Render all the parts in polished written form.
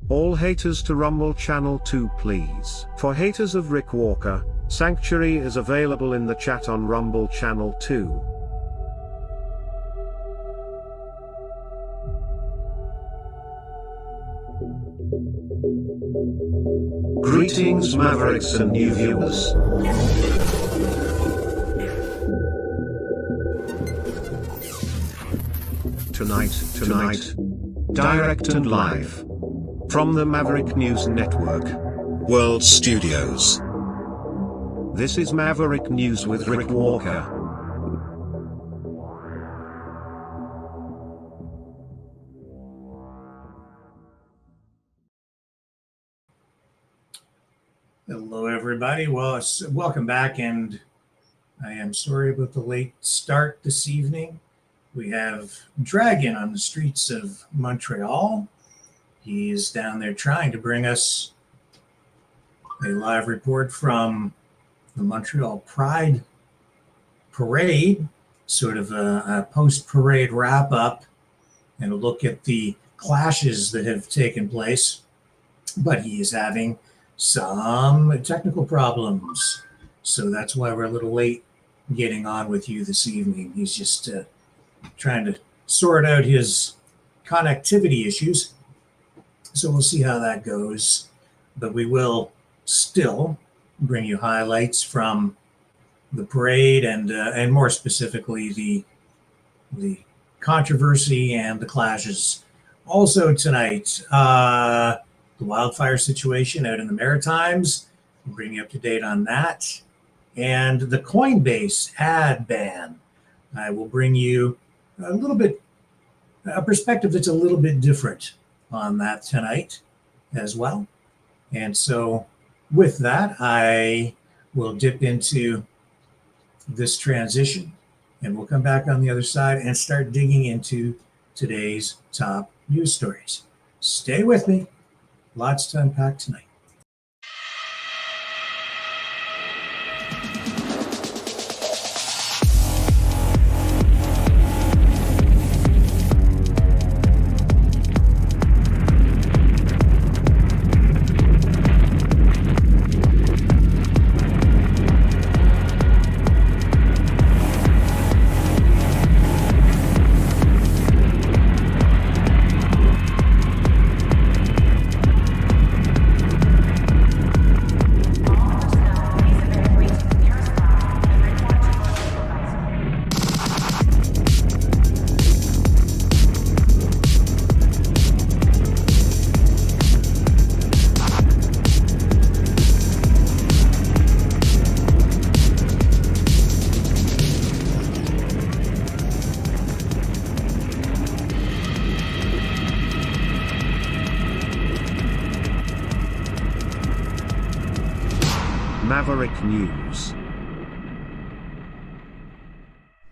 All haters to Rumble Channel 2 please. For haters of Rick Walker, Sanctuary is available in the chat on Rumble Channel 2. Greetings Mavericks and new viewers. Tonight, direct and live, from the Maverick News Network, World Studios. This is Maverick News with Rick Walker. Hello everybody, well, welcome back, and I am sorry about the late start this evening. We have Dragon on the streets of Montreal. He is down there trying to bring us a live report from the Montreal Pride Parade, sort of a post-parade wrap-up and a look at the clashes that have taken place. But he is having some technical problems, so that's why we're a little late getting on with you this evening. He's just trying to sort out his connectivity issues, so we'll see how that goes. But we will still bring you highlights from the parade and more specifically the controversy and the clashes. Also tonight, the wildfire situation out in the Maritimes. We'll bring you up to date on that. And the CoinBase Ad Ban. I will bring you a perspective that's a little bit different on that tonight as well. And so with that, I will dip into this transition and we'll come back on the other side and start digging into today's top news stories. Stay with me. Lots to unpack tonight. Maverick News.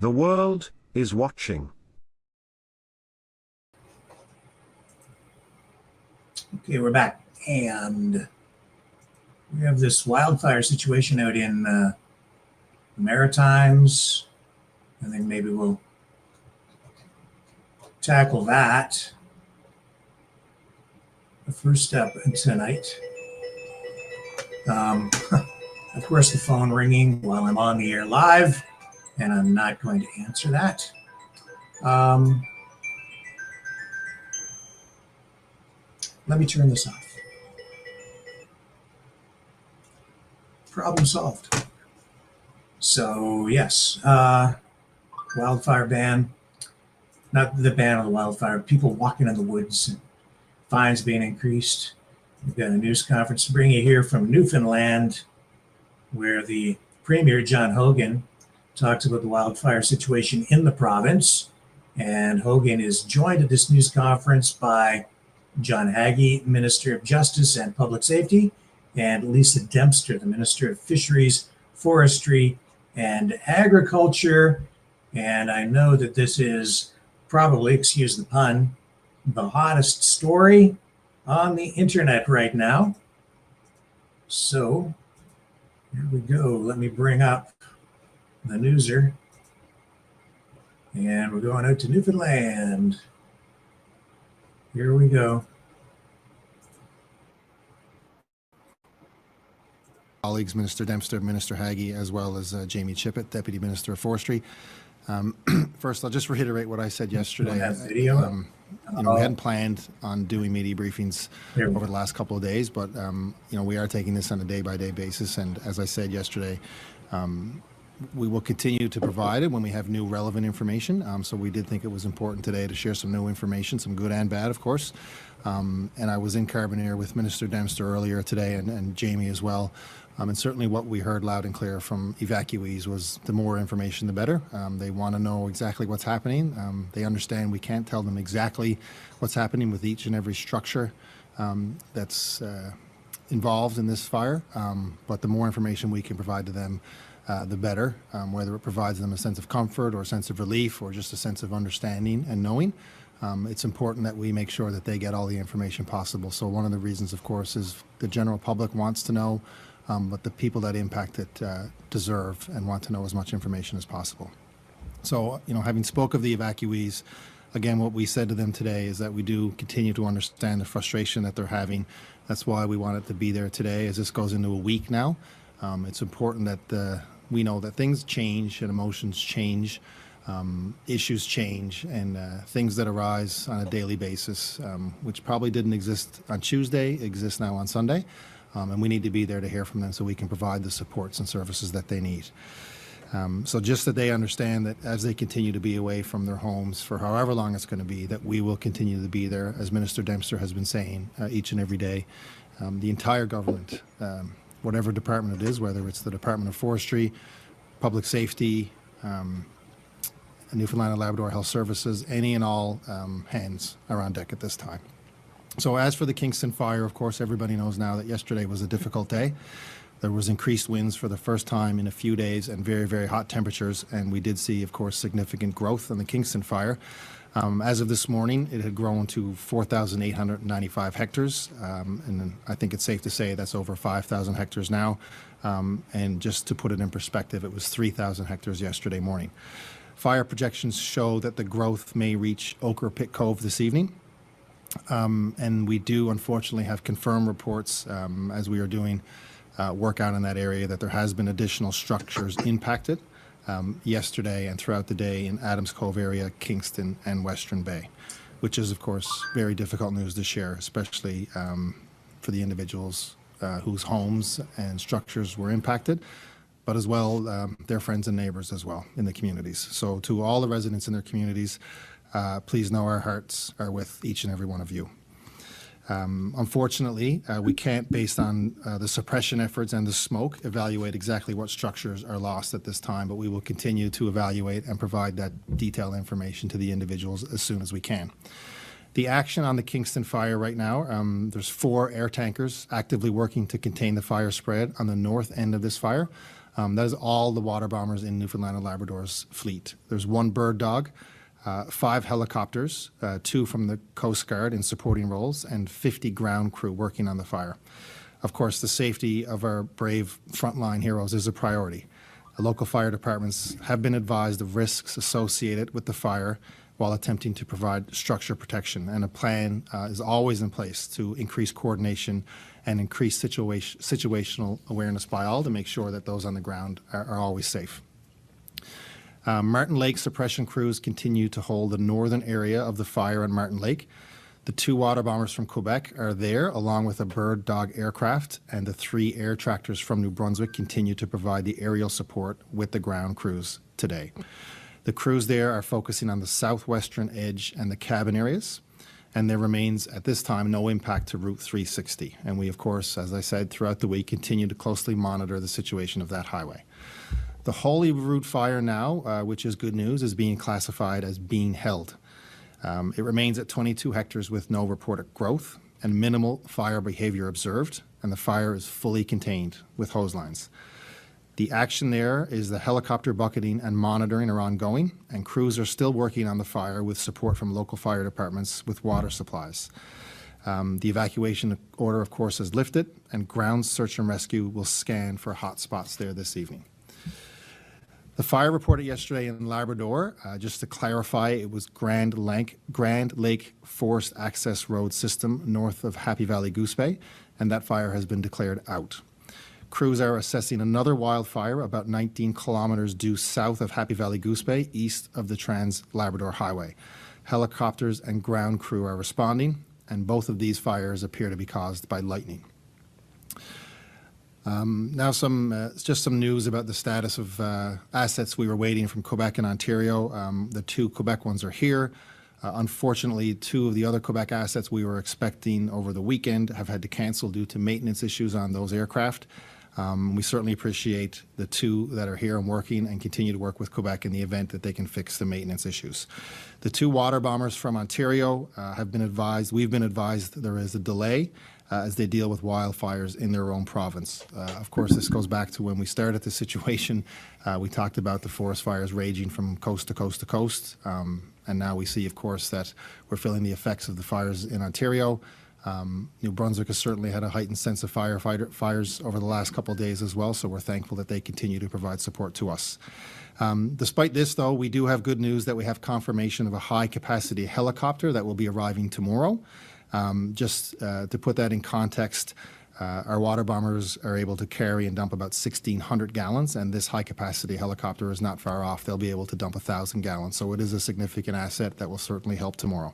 The world is watching. Okay, we're back, and we have this wildfire situation out in the Maritimes. I think maybe we'll tackle that the first step tonight. Of course, the phone ringing while I'm on the air live, and I'm not going to answer that. Let me turn this off. Problem solved. So yes, wildfire ban, not the ban of the wildfire, people walking in the woods, and fines being increased. We've got a news conference to bring you here from Newfoundland, where the Premier, John Hogan, talks about the wildfire situation in the province. And Hogan is joined at this news conference by John Hagee, Minister of Justice and Public Safety, and Lisa Dempster, the Minister of Fisheries, Forestry, and Agriculture. And I know that this is probably, excuse the pun, the hottest story on the internet right now. So here we go. Let me bring up the newser. And we're going out to Newfoundland. Here we go. colleagues, Minister Dempster, Minister Haggie, as well as Jamie Chippett, Deputy Minister of Forestry. First, I'll just reiterate what I said yesterday. We hadn't planned on doing media briefings over the last couple of days, but we are taking this on a day-by-day basis. And as I said yesterday, we will continue to provide it when we have new relevant information. So we did think it was important today to share some new information, some good and bad, of course. And I was in Carbonear with Minister Dempster earlier today and Jamie as well. And certainly what we heard loud and clear from evacuees was the more information, the better. They want to know exactly what's happening. They understand we can't tell them exactly what's happening with each and every structure that's involved in this fire. But the more information we can provide to them, the better, whether it provides them a sense of comfort or a sense of relief or just a sense of understanding and knowing. It's important that we make sure that they get all the information possible. So one of the reasons, of course, is the general public wants to know, but the people that impact it deserve and want to know as much information as possible. So, having spoke of the evacuees, again, what we said to them today is that we do continue to understand the frustration that they're having. That's why we wanted to be there today, as this goes into a week now. It's important that we know that things change and emotions change. Issues change and things that arise on a daily basis, which probably didn't exist on Tuesday, exist now on Sunday. And we need to be there to hear from them so we can provide the supports and services that they need. So just that they understand that as they continue to be away from their homes for however long it's going to be, that we will continue to be there, as Minister Dempster has been saying each and every day. The entire government, whatever department it is, whether it's the Department of Forestry, Public Safety, Newfoundland and Labrador Health Services, any and all hands are on deck at this time. So as for the Kingston fire, of course, everybody knows now that yesterday was a difficult day. There was increased winds for the first time in a few days and very, very hot temperatures. And we did see, of course, significant growth in the Kingston fire. As of this morning, it had grown to 4,895 hectares. And I think it's safe to say that's over 5,000 hectares now. And just to put it in perspective, it was 3,000 hectares yesterday morning. Fire projections show that the growth may reach Ochre Pit Cove this evening. And we do, unfortunately, have confirmed reports as we are doing work out in that area that there has been additional structures impacted yesterday and throughout the day in Adams Cove area, Kingston, and Western Bay, which is, of course, very difficult news to share, especially for the individuals whose homes and structures were impacted, but as well their friends and neighbors as well in the communities. So to all the residents in their communities, please know our hearts are with each and every one of you. Unfortunately, we can't, based on the suppression efforts and the smoke, evaluate exactly what structures are lost at this time, but we will continue to evaluate and provide that detailed information to the individuals as soon as we can. The action on the Kingston fire right now, there's 4 air tankers actively working to contain the fire spread on the north end of this fire. That is all the water bombers in Newfoundland and Labrador's fleet. There's 1 bird dog, 5 helicopters, 2 from the Coast Guard in supporting roles, and 50 ground crew working on the fire. Of course, the safety of our brave frontline heroes is a priority. The local fire departments have been advised of risks associated with the fire while attempting to provide structure protection, and a plan is always in place to increase coordination and increase situational awareness by all to make sure that those on the ground are always safe. Martin Lake suppression crews continue to hold the northern area of the fire on Martin Lake. The 2 water bombers from Quebec are there, along with a bird dog aircraft, and the 3 air tractors from New Brunswick continue to provide the aerial support with the ground crews today. The crews there are focusing on the southwestern edge and the cabin areas, and there remains at this time no impact to Route 360. And we, of course, as I said, throughout the week continue to closely monitor the situation of that highway. The Holyrood fire now, which is good news, is being classified as being held. It remains at 22 hectares with no reported growth and minimal fire behavior observed, and the fire is fully contained with hose lines. The action there is the helicopter bucketing and monitoring are ongoing, and crews are still working on the fire with support from local fire departments with water supplies. The evacuation order, of course, is lifted, and ground search and rescue will scan for hot spots there this evening. The fire reported yesterday in Labrador, just to clarify, it was Grand Lake Forest Access Road System north of Happy Valley Goose Bay, and that fire has been declared out. Crews are assessing another wildfire about 19 kilometers due south of Happy Valley Goose Bay, east of the Trans-Labrador Highway. Helicopters and ground crew are responding, and both of these fires appear to be caused by lightning. Now just some news about the status of assets we were waiting from Quebec and Ontario. The two Quebec ones are here. Unfortunately, two of the other Quebec assets we were expecting over the weekend have had to cancel due to maintenance issues on those aircraft. We certainly appreciate the two that are here and working and continue to work with Quebec in the event that they can fix the maintenance issues. The two water bombers from Ontario we've been advised there is a delay as they deal with wildfires in their own province. Of course, this goes back to when we started the situation. We talked about the forest fires raging from coast to coast to coast. And now we see, of course, that we're feeling the effects of the fires in Ontario. New Brunswick has certainly had a heightened sense of fires over the last couple of days as well, so we're thankful that they continue to provide support to us. Despite this, though, we do have good news that we have confirmation of a high-capacity helicopter that will be arriving tomorrow. Just to put that in context, our water bombers are able to carry and dump about 1,600 gallons, and this high-capacity helicopter is not far off. They'll be able to dump 1,000 gallons, so it is a significant asset that will certainly help tomorrow.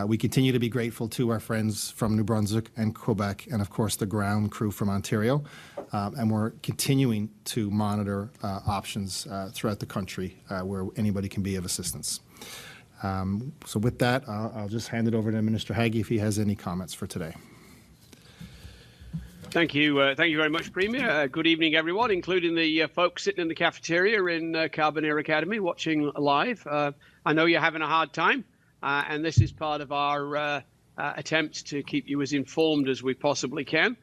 We continue to be grateful to our friends from New Brunswick and Quebec, and of course the ground crew from Ontario, and we're continuing to monitor options throughout the country where anybody can be of assistance. So with that, I'll just hand it over to Minister Haggie if he has any comments for today. Thank you very much, Premier. Good evening, everyone, including the folks sitting in the cafeteria in Carbonear Academy watching live. I know you're having a hard time, and this is part of our attempt to keep you as informed as we possibly can.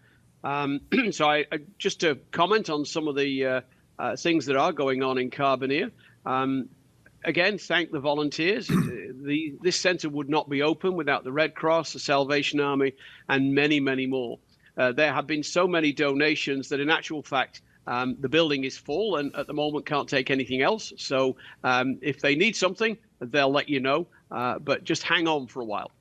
So just to comment on some of the things that are going on in Carbonear. Again, thank the volunteers. This centre would not be open without the Red Cross, the Salvation Army, and many, many more. There have been so many donations that in actual fact, the building is full and at the moment can't take anything else. So if they need something, they'll let you know, but just hang on for a while.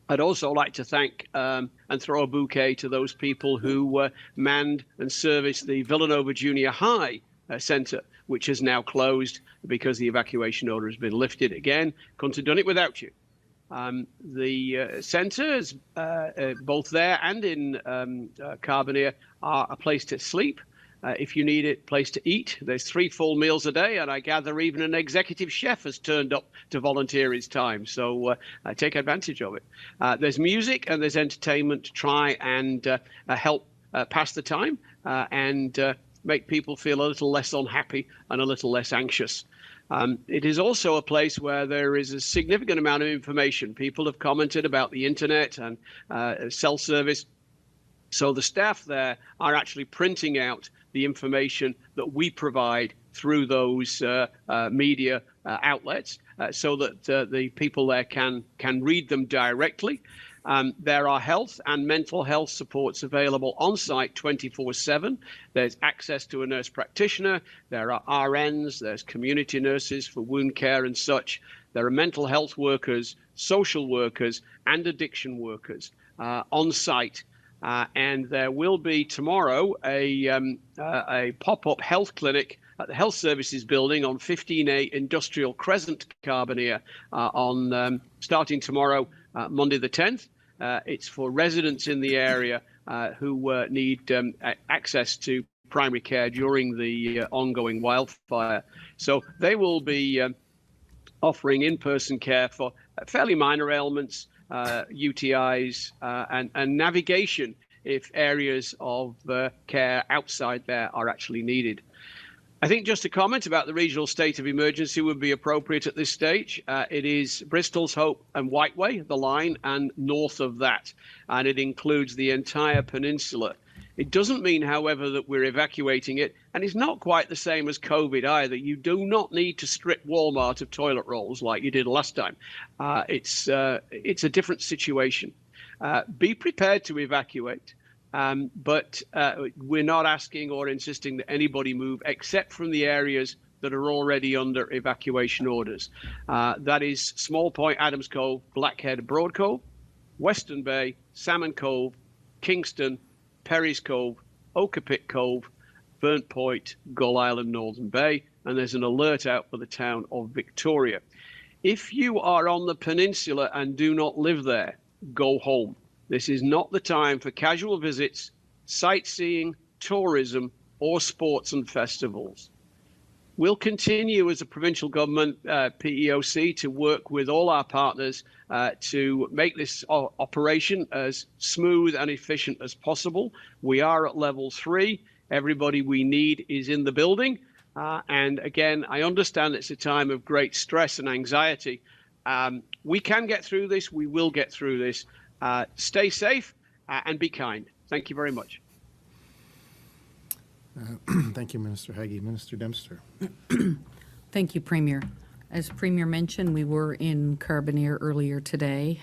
I'd also like to thank and throw a bouquet to those people who manned and serviced the Villanova Junior High Centre, which is now closed because the evacuation order has been lifted again. Couldn't have done it without you. The centres, both there and in Carbonear, are a place to sleep. If you need it, place to eat. There's 3 full meals a day, and I gather even an executive chef has turned up to volunteer his time. So take advantage of it. There's music and there's entertainment to try and help pass the time and make people feel a little less unhappy and a little less anxious. It is also a place where there is a significant amount of information. People have commented about the internet and cell service. So the staff there are actually printing out the information that we provide through those media outlets so that the people there can read them directly. There are health and mental health supports available on site 24/7. There's access to a nurse practitioner. There are RNs. There's community nurses for wound care and such. There are mental health workers, social workers, and addiction workers on site. And there will be tomorrow a pop-up health clinic at the Health Services Building on 15A Industrial Crescent, Carbonear, starting tomorrow, Monday the 10th. It's for residents in the area who need access to primary care during the ongoing wildfire. So they will be offering in-person care for fairly minor ailments, UTIs, and navigation if areas of care outside there are actually needed. I think just a comment about the regional state of emergency would be appropriate at this stage. It is Bristol's Hope and Whiteway, the line, and north of that, and it includes the entire peninsula. It doesn't mean, however, that we're evacuating it, and it's not quite the same as COVID either. You do not need to strip Walmart of toilet rolls like you did last time. It's a different situation. Be prepared to evacuate. But we're not asking or insisting that anybody move except from the areas that are already under evacuation orders. That is Small Point, Adams Cove, Blackhead, Broad Cove, Western Bay, Salmon Cove, Kingston, Perry's Cove, Okapit Cove, Burnt Point, Gull Island, Northern Bay, and there's an alert out for the town of Victoria. If you are on the peninsula and do not live there, go home. This is not the time for casual visits, sightseeing, tourism, or sports and festivals. We'll continue as a provincial government, PEOC, to work with all our partners to make this operation as smooth and efficient as possible. We are at level 3. Everybody we need is in the building. And again, I understand it's a time of great stress and anxiety. We can get through this. We will get through this. Stay safe and be kind. Thank you very much. Thank you, Minister Haggie. Minister Dempster. Thank you, Premier. As Premier mentioned, we were in Carbonear earlier today.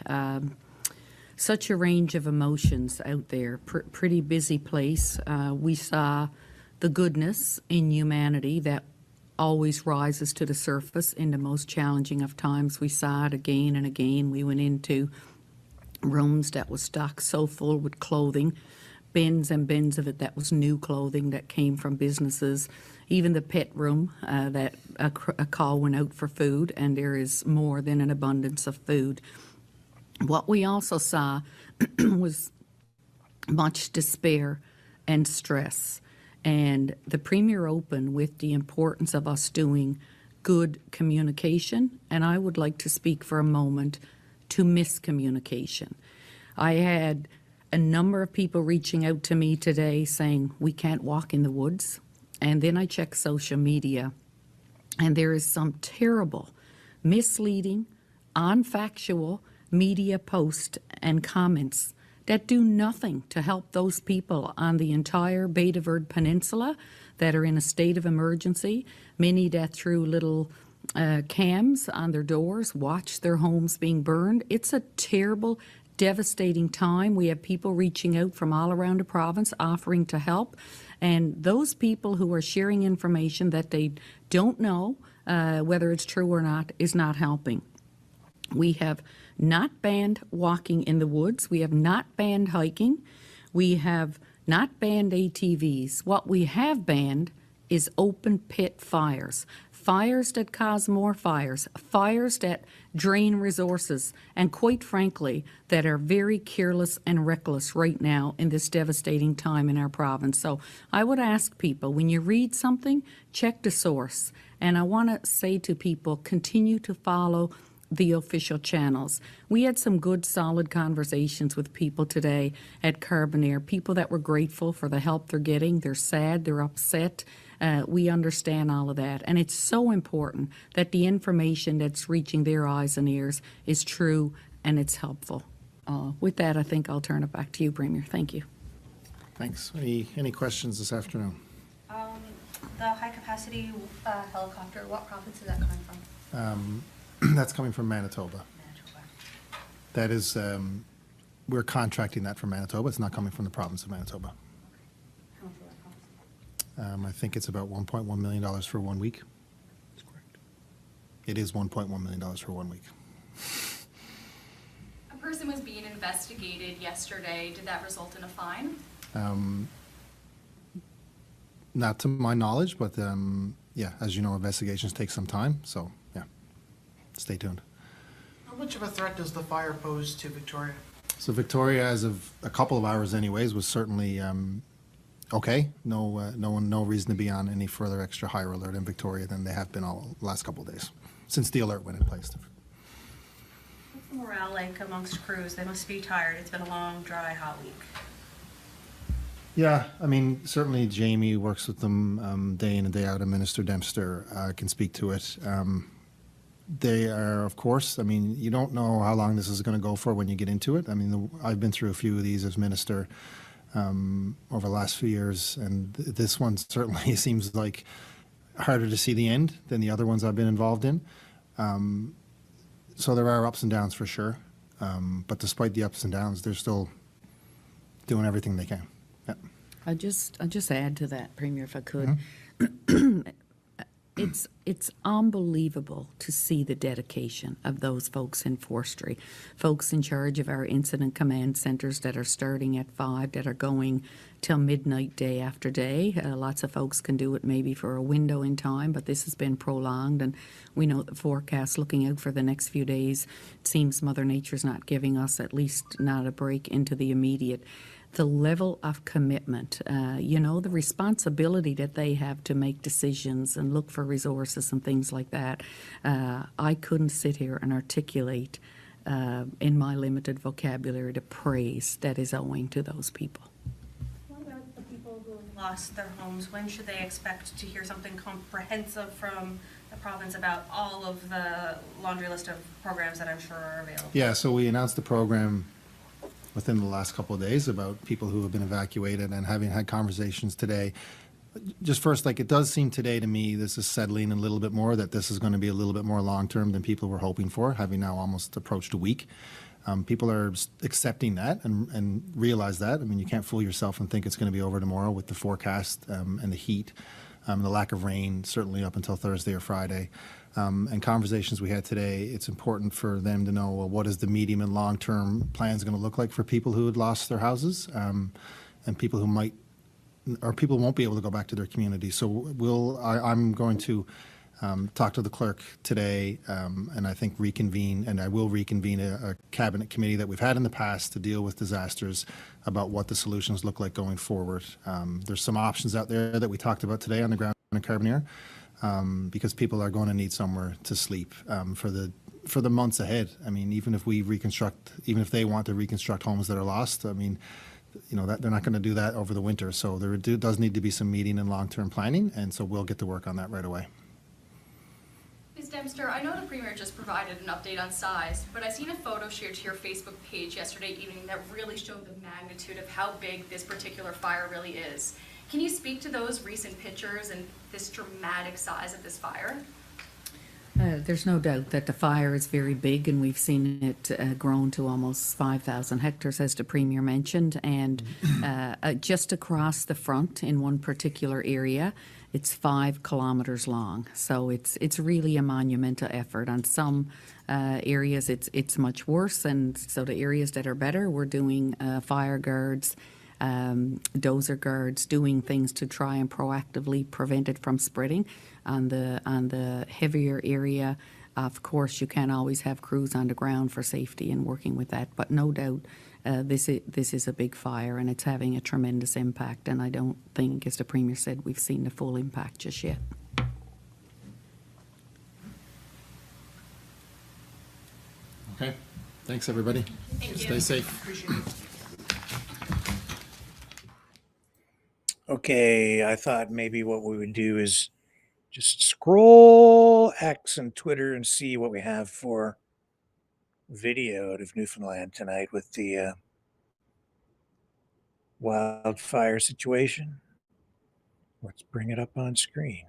Such a range of emotions out there. Pretty busy place. We saw the goodness in humanity that always rises to the surface in the most challenging of times. We saw it again and again. We went into rooms that was stocked so full with clothing, bins and bins of it that was new clothing that came from businesses, even the pet room that a call went out for food, and there is more than an abundance of food. What we also saw was much despair and stress, and the Premier opened with the importance of us doing good communication, and I would like to speak for a moment to miscommunication. I had a number of people reaching out to me today saying we can't walk in the woods. And then I checked social media, and there is some terrible, misleading, unfactual media posts and comments that do nothing to help those people on the entire Bay de Verde Peninsula that are in a state of emergency, many that threw little cams on their doors, watch their homes being burned. It's a terrible, devastating time. We have people reaching out from all around the province offering to help, and those people who are sharing information that they don't know whether it's true or not is not helping. We have not banned walking in the woods. We have not banned hiking. We have not banned ATVs. What we have banned is open pit fires. Fires that cause more fires, fires that drain resources, and quite frankly, that are very careless and reckless right now in this devastating time in our province. So I would ask people, when you read something, check the source. And I want to say to people, continue to follow the official channels. We had some good, solid conversations with people today at Carbonear, people that were grateful for the help they're getting. They're sad, they're upset. We understand all of that. And it's so important that the information that's reaching their eyes and ears is true and it's helpful. With that, I think I'll turn it back to you, Premier. Thank you. Thanks. Any questions this afternoon? The high-capacity helicopter, what province is that coming from? That's coming from Manitoba. Manitoba. That is, we're contracting that from Manitoba. It's not coming from the province of Manitoba. How much will that cost? I think it's about $1.1 million for 1 week. That's correct. It is $1.1 million for 1 week. A person was being investigated yesterday. Did that result in a fine? Not to my knowledge, but yeah, as you know, investigations take some time. So yeah, stay tuned. How much of a threat does the fire pose to Victoria? So Victoria, as of a couple of hours anyways, was certainly okay. No reason to be on any further extra higher alert in Victoria than they have been all last couple of days since the alert went in place. What's the morale like amongst crews? They must be tired. It's been a long, dry, hot week. Yeah, I mean, certainly Jamie works with them day in and day out, and Minister Dempster can speak to it. They are, of course, I mean, you don't know how long this is going to go for when you get into it. I mean, I've been through a few of these as minister over the last few years, and this one certainly seems like harder to see the end than the other ones I've been involved in. So there are ups and downs for sure, but despite the ups and downs, they're still doing everything they can. Yeah. I'll just add to that, Premier, if I could. it's unbelievable to see the dedication of those folks in forestry, folks in charge of our incident command centers that are starting at 5, that are going till midnight day after day. Lots of folks can do it maybe for a window in time, but this has been prolonged, and we know the forecast looking out for the next few days, it seems Mother Nature's not giving us, at least not a break into the immediate. The level of commitment, the responsibility that they have to make decisions and look for resources and things like that, I couldn't sit here and articulate in my limited vocabulary the praise that is owing to those people. What about the people who lost their homes? When should they expect to hear something comprehensive from the province about all of the laundry list of programs that I'm sure are available? Yeah, so we announced the program within the last couple of days about people who have been evacuated, and having had conversations today. Just first, it does seem today to me this is settling a little bit more, that this is going to be a little bit more long-term than people were hoping for, having now almost approached a week. People are accepting that and realize that. I mean, you can't fool yourself and think it's going to be over tomorrow with the forecast and the heat, the lack of rain, certainly up until Thursday or Friday. And conversations we had today, it's important for them to know, well, what is the medium and long-term plans going to look like for people who had lost their houses, and people who people won't be able to go back to their community. So I'm going to talk to the clerk today, and I think I will reconvene a cabinet committee that we've had in the past to deal with disasters, about what the solutions look like going forward. There's some options out there that we talked about today on the ground in Carbonear, because people are going to need somewhere to sleep for the months ahead. I mean, even if they want to reconstruct homes that are lost, I mean, that they're not going to do that over the winter. So there does need to be some medium and long-term planning, and so we'll get to work on that right away. Ms. Dempster, I know the Premier just provided an update on size, but I seen a photo shared to your Facebook page yesterday evening that really showed the magnitude of how big this particular fire really is. Can you speak to those recent pictures and this dramatic size of this fire? There's no doubt that the fire is very big, and we've seen it grown to almost 5,000 hectares, as the Premier mentioned, and just across the front in one particular area, it's 5 kilometers long. So it's really a monumental effort. On some areas, it's much worse, and so the areas that are better, we're doing fire guards, dozer guards, doing things to try and proactively prevent it from spreading. On the heavier area, of course, you can't always have crews on the ground for safety and working with that, but no doubt this is a big fire, and it's having a tremendous impact, and I don't think, as the Premier said, we've seen the full impact just yet. Okay, thanks everybody. Thank you. Stay safe. Appreciate it. Okay, I thought maybe what we would do is just scroll X and Twitter and see what we have for video out of Newfoundland tonight with the wildfire situation. Let's bring it up on screen.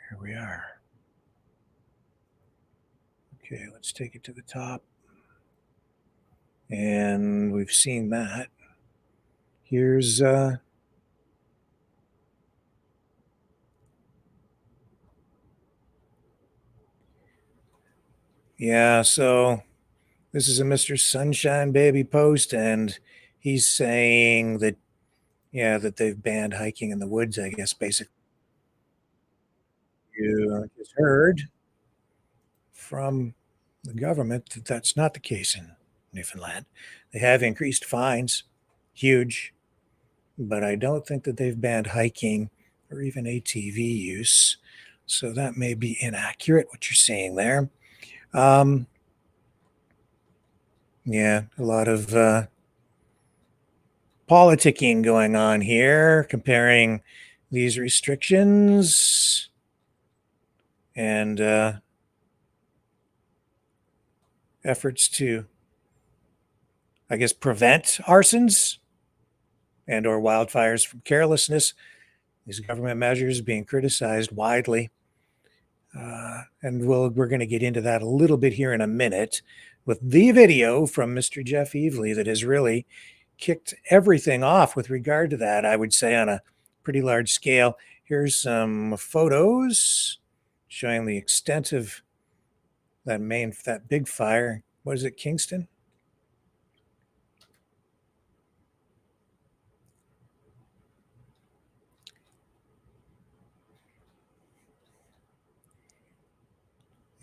Here we are. Okay, let's take it to the top. And we've seen that. Here's yeah, so this is a Mr. Sunshine Baby post, and he's saying that, yeah, that they've banned hiking in the woods, I guess, basically. You just heard from the government that that's not the case in Newfoundland. They have increased fines, huge, but I don't think that they've banned hiking or even ATV use. So that may be inaccurate, what you're seeing there. Yeah, a lot of politicking going on here, comparing these restrictions and efforts to, I guess, prevent arsons and or wildfires from carelessness. These government measures being criticized widely. And we're going to get into that a little bit here in a minute with the video from Mr. Jeff Evely that has really kicked everything off with regard to that, I would say, on a pretty large scale. Here's some photos showing the extent of that big fire. What is it, Kingston?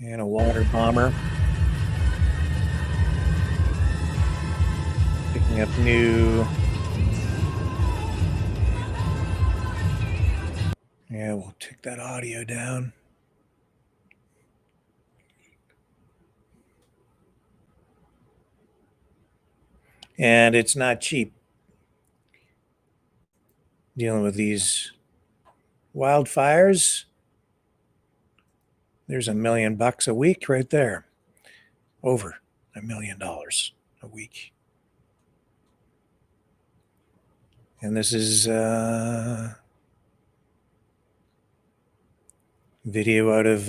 And a water bomber. Picking up new. Yeah, we'll take that audio down. And it's not cheap dealing with these wildfires. There's $1 million a week right there. Over $1 million a week. And this is video out of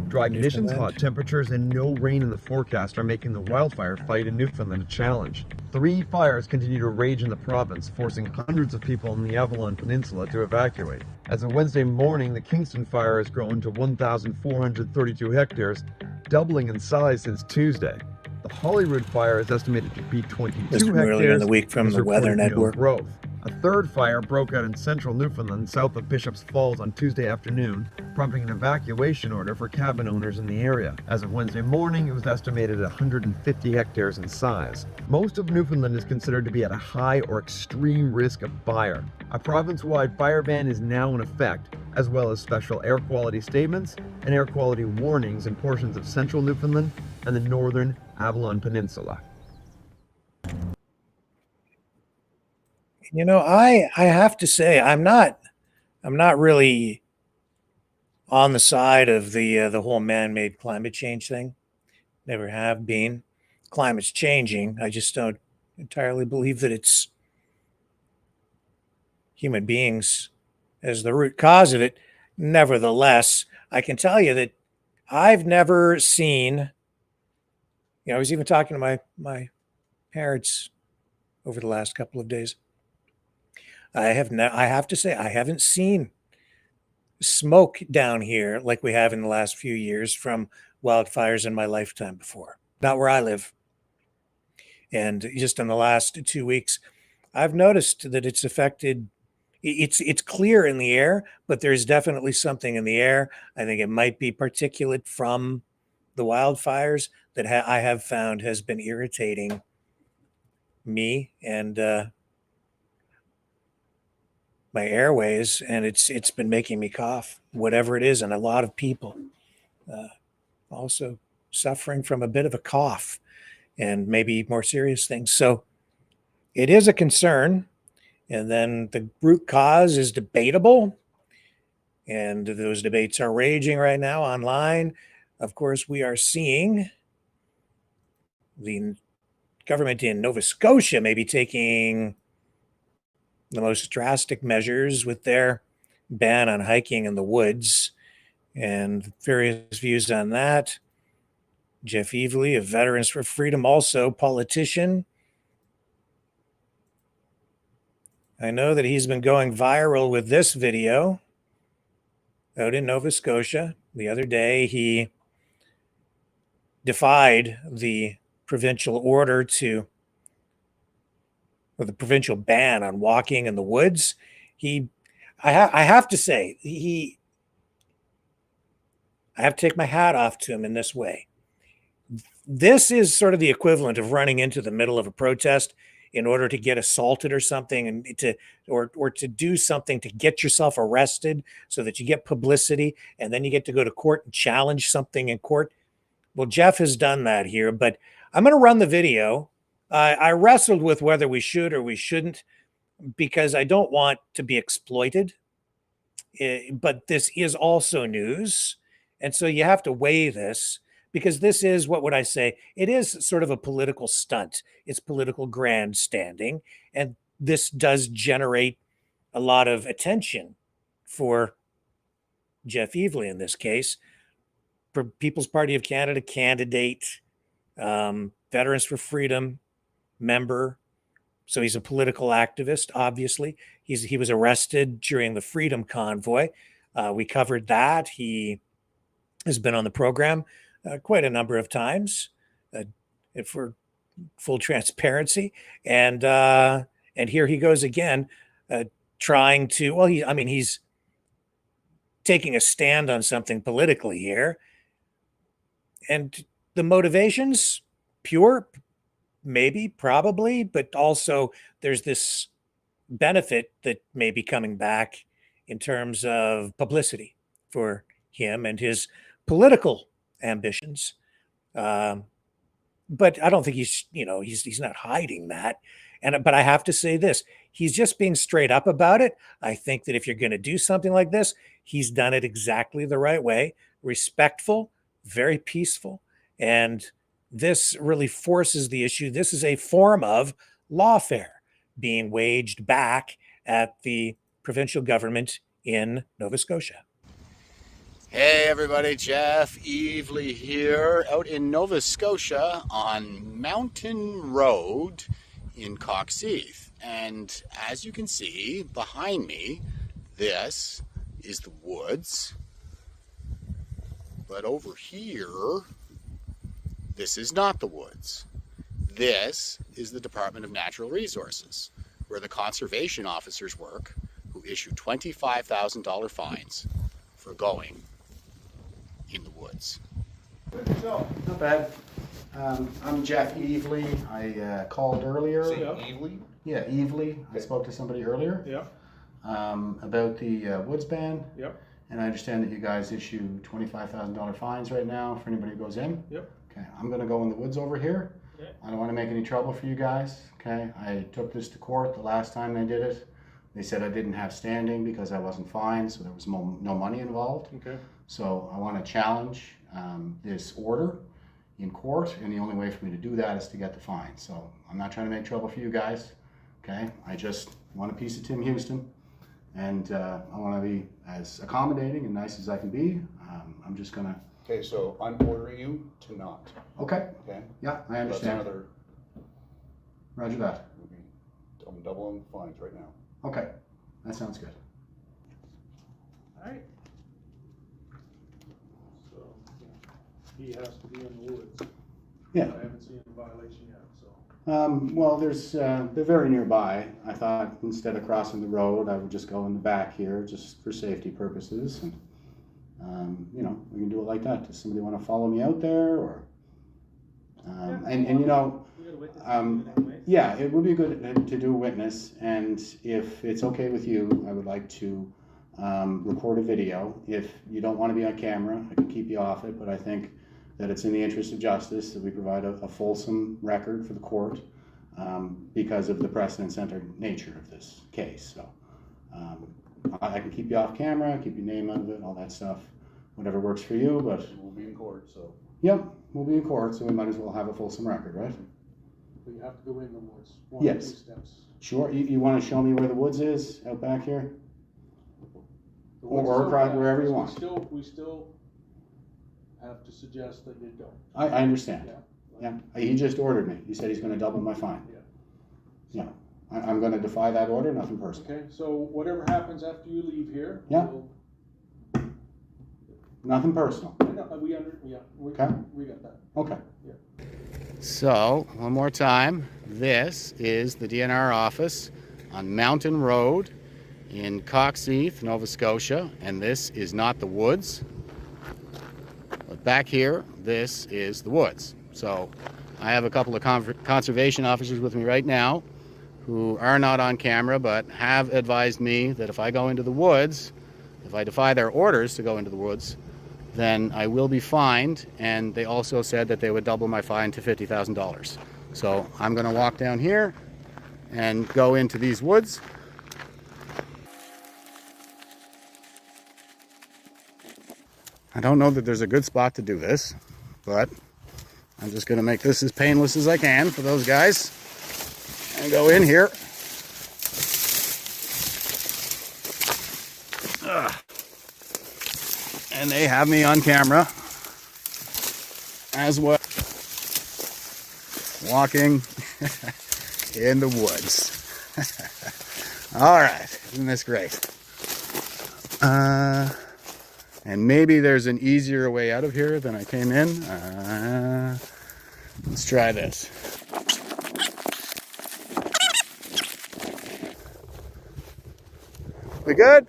dry conditions, Newfoundland. hot temperatures, and no rain in the forecast are making the wildfire fight in Newfoundland a challenge. 3 fires continue to rage in the province, forcing hundreds of people in the Avalon Peninsula to evacuate. As of Wednesday morning, the Kingston fire has grown to 1,432 hectares, doubling in size since Tuesday. The Holyrood fire is estimated to be 22 This from hectares. earlier in the week from and the is Weather reported to be Network. growth. A third fire broke out in central Newfoundland, south of Bishop's Falls on Tuesday afternoon, prompting an evacuation order for cabin owners in the area. As of Wednesday morning, it was estimated at 150 hectares in size. Most of Newfoundland is considered to be at a high or extreme risk of fire. A province-wide fire ban is now in effect, as well as special air quality statements and air quality warnings in portions of central Newfoundland and the northern Avalon Peninsula. You know, I have to say I'm not really on the side of the whole man-made climate change thing. Never have been. Climate's changing. I just don't entirely believe that it's human beings as the root cause of it. Nevertheless, I can tell you that I've never seen, I was even talking to my parents over the last couple of days. I have to say, I haven't seen smoke down here like we have in the last few years from wildfires in my lifetime before. Not where I live. And just in the last 2 weeks, I've noticed that it's affected. It's clear in the air, but there's definitely something in the air. I think it might be particulate from the wildfires that I have found has been irritating me and my airways, and it's been making me cough, whatever it is. And a lot of people also suffering from a bit of a cough and maybe more serious things. So it is a concern. And then the root cause is debatable. And those debates are raging right now online. Of course, we are seeing the government in Nova Scotia maybe taking the most drastic measures with their ban on hiking in the woods, and various views on that. Jeff Evely of Veterans for Freedom, also politician. I know that he's been going viral with this video out in Nova Scotia. The other day, he defied the provincial order or the provincial ban on walking in the woods. I have to say, I have to take my hat off to him in this way. This is sort of the equivalent of running into the middle of a protest in order to get assaulted or something, and to do something to get yourself arrested so that you get publicity, and then you get to go to court and challenge something in court. Well, Jeff has done that here, but I'm going to run the video. I wrestled with whether we should or we shouldn't, because I don't want to be exploited. But this is also news. And so you have to weigh this, because this is, what would I say? It is sort of a political stunt. It's political grandstanding. And this does generate a lot of attention for Jeff Evely in this case, for People's Party of Canada candidate, Veterans for Freedom member, So he's a political activist, obviously. He was arrested during the Freedom Convoy. We covered that. He has been on the program quite a number of times for full transparency. And here he goes again, trying to, well, he's taking a stand on something politically here. And the motivations, pure, maybe, probably, but also there's this benefit that may be coming back in terms of publicity for him and his political ambitions. But I don't think he's not hiding that. But I have to say this, he's just being straight up about it. I think that if you're going to do something like this, he's done it exactly the right way, respectful, very peaceful. And this really forces the issue. This is a form of lawfare being waged back at the provincial government in Nova Scotia. Hey everybody, Jeff Evely here, out in Nova Scotia on Mountain Road in Coxheath. And as you can see behind me, this is the woods. But over here, this is not the woods. This is the Department of Natural Resources, where the conservation officers work, who issue $25,000 fines for going in the woods. Not bad. I'm Jeff Evely. I called earlier. Evely? Yeah, Evely. I spoke to somebody earlier. Yeah. About the woods ban. Yep. And I understand that you guys issue $25,000 fines right now for anybody who goes in. Yep. Okay, I'm going to go in the woods over here. Okay. I don't want to make any trouble for you guys. Okay, I took this to court the last time they did it. They said I didn't have standing because I wasn't fined, so there was no money involved. Okay. So I want to challenge this order in court, and the only way for me to do that is to get the fine. So I'm not trying to make trouble for you guys. Okay, I just want a piece of Tim Houston, and I want to be as accommodating and nice as I can be. I'm just gonna. Okay, so I'm ordering you to not. Okay. Okay. Yeah, I understand. That's another. Roger that. I'm doubling the fines right now. Okay, that sounds good. All right. So he has to be in the woods. Yeah. I haven't seen a violation yet, so. Well, they're very nearby. I thought instead of crossing the road, I would just go in the back here, just for safety purposes. And, we can do it like that. Does somebody want to follow me out there, or? Yeah, it would be good to do a witness. And if it's okay with you, I would like to record a video. If you don't want to be on camera, I can keep you off it. But I think that it's in the interest of justice that we provide a fulsome record for the court because of the precedent-centered nature of this case. So I can keep you off camera, keep your name out of it, all that stuff, whatever works for you. But we'll be in court, so. Yep, we'll be in court, so we might as well have a fulsome record, right? But you have to go in the woods. Yes. 2 steps. Sure. You want to show me where the woods is out back here? The woods Or is drive okay. wherever you want. We still have to suggest that you don't. I understand. Yeah. Yeah. He just ordered me. He said he's going to double my fine. Yeah. Yeah. I'm going to defy that order, nothing personal. Okay, so whatever happens after you leave here. Yeah. Nothing personal. We Okay. We got that. Okay. Yeah. So, one more time, this is the DNR office on Mountain Road in Coxheath, Nova Scotia, and this is not the woods. But back here, this is the woods. So, I have a couple of conservation officers with me right now who are not on camera but have advised me that if I go into the woods, if I defy their orders to go into the woods, then I will be fined, and they also said that they would double my fine to $50,000. So I'm going to walk down here and go into these woods. I don't know that there's a good spot to do this, but I'm just going to make this as painless as I can for those guys and go in here. And they have me on camera as well, walking in the woods. All right, isn't this great? And maybe there's an easier way out of here than I came in. Let's try this. We good?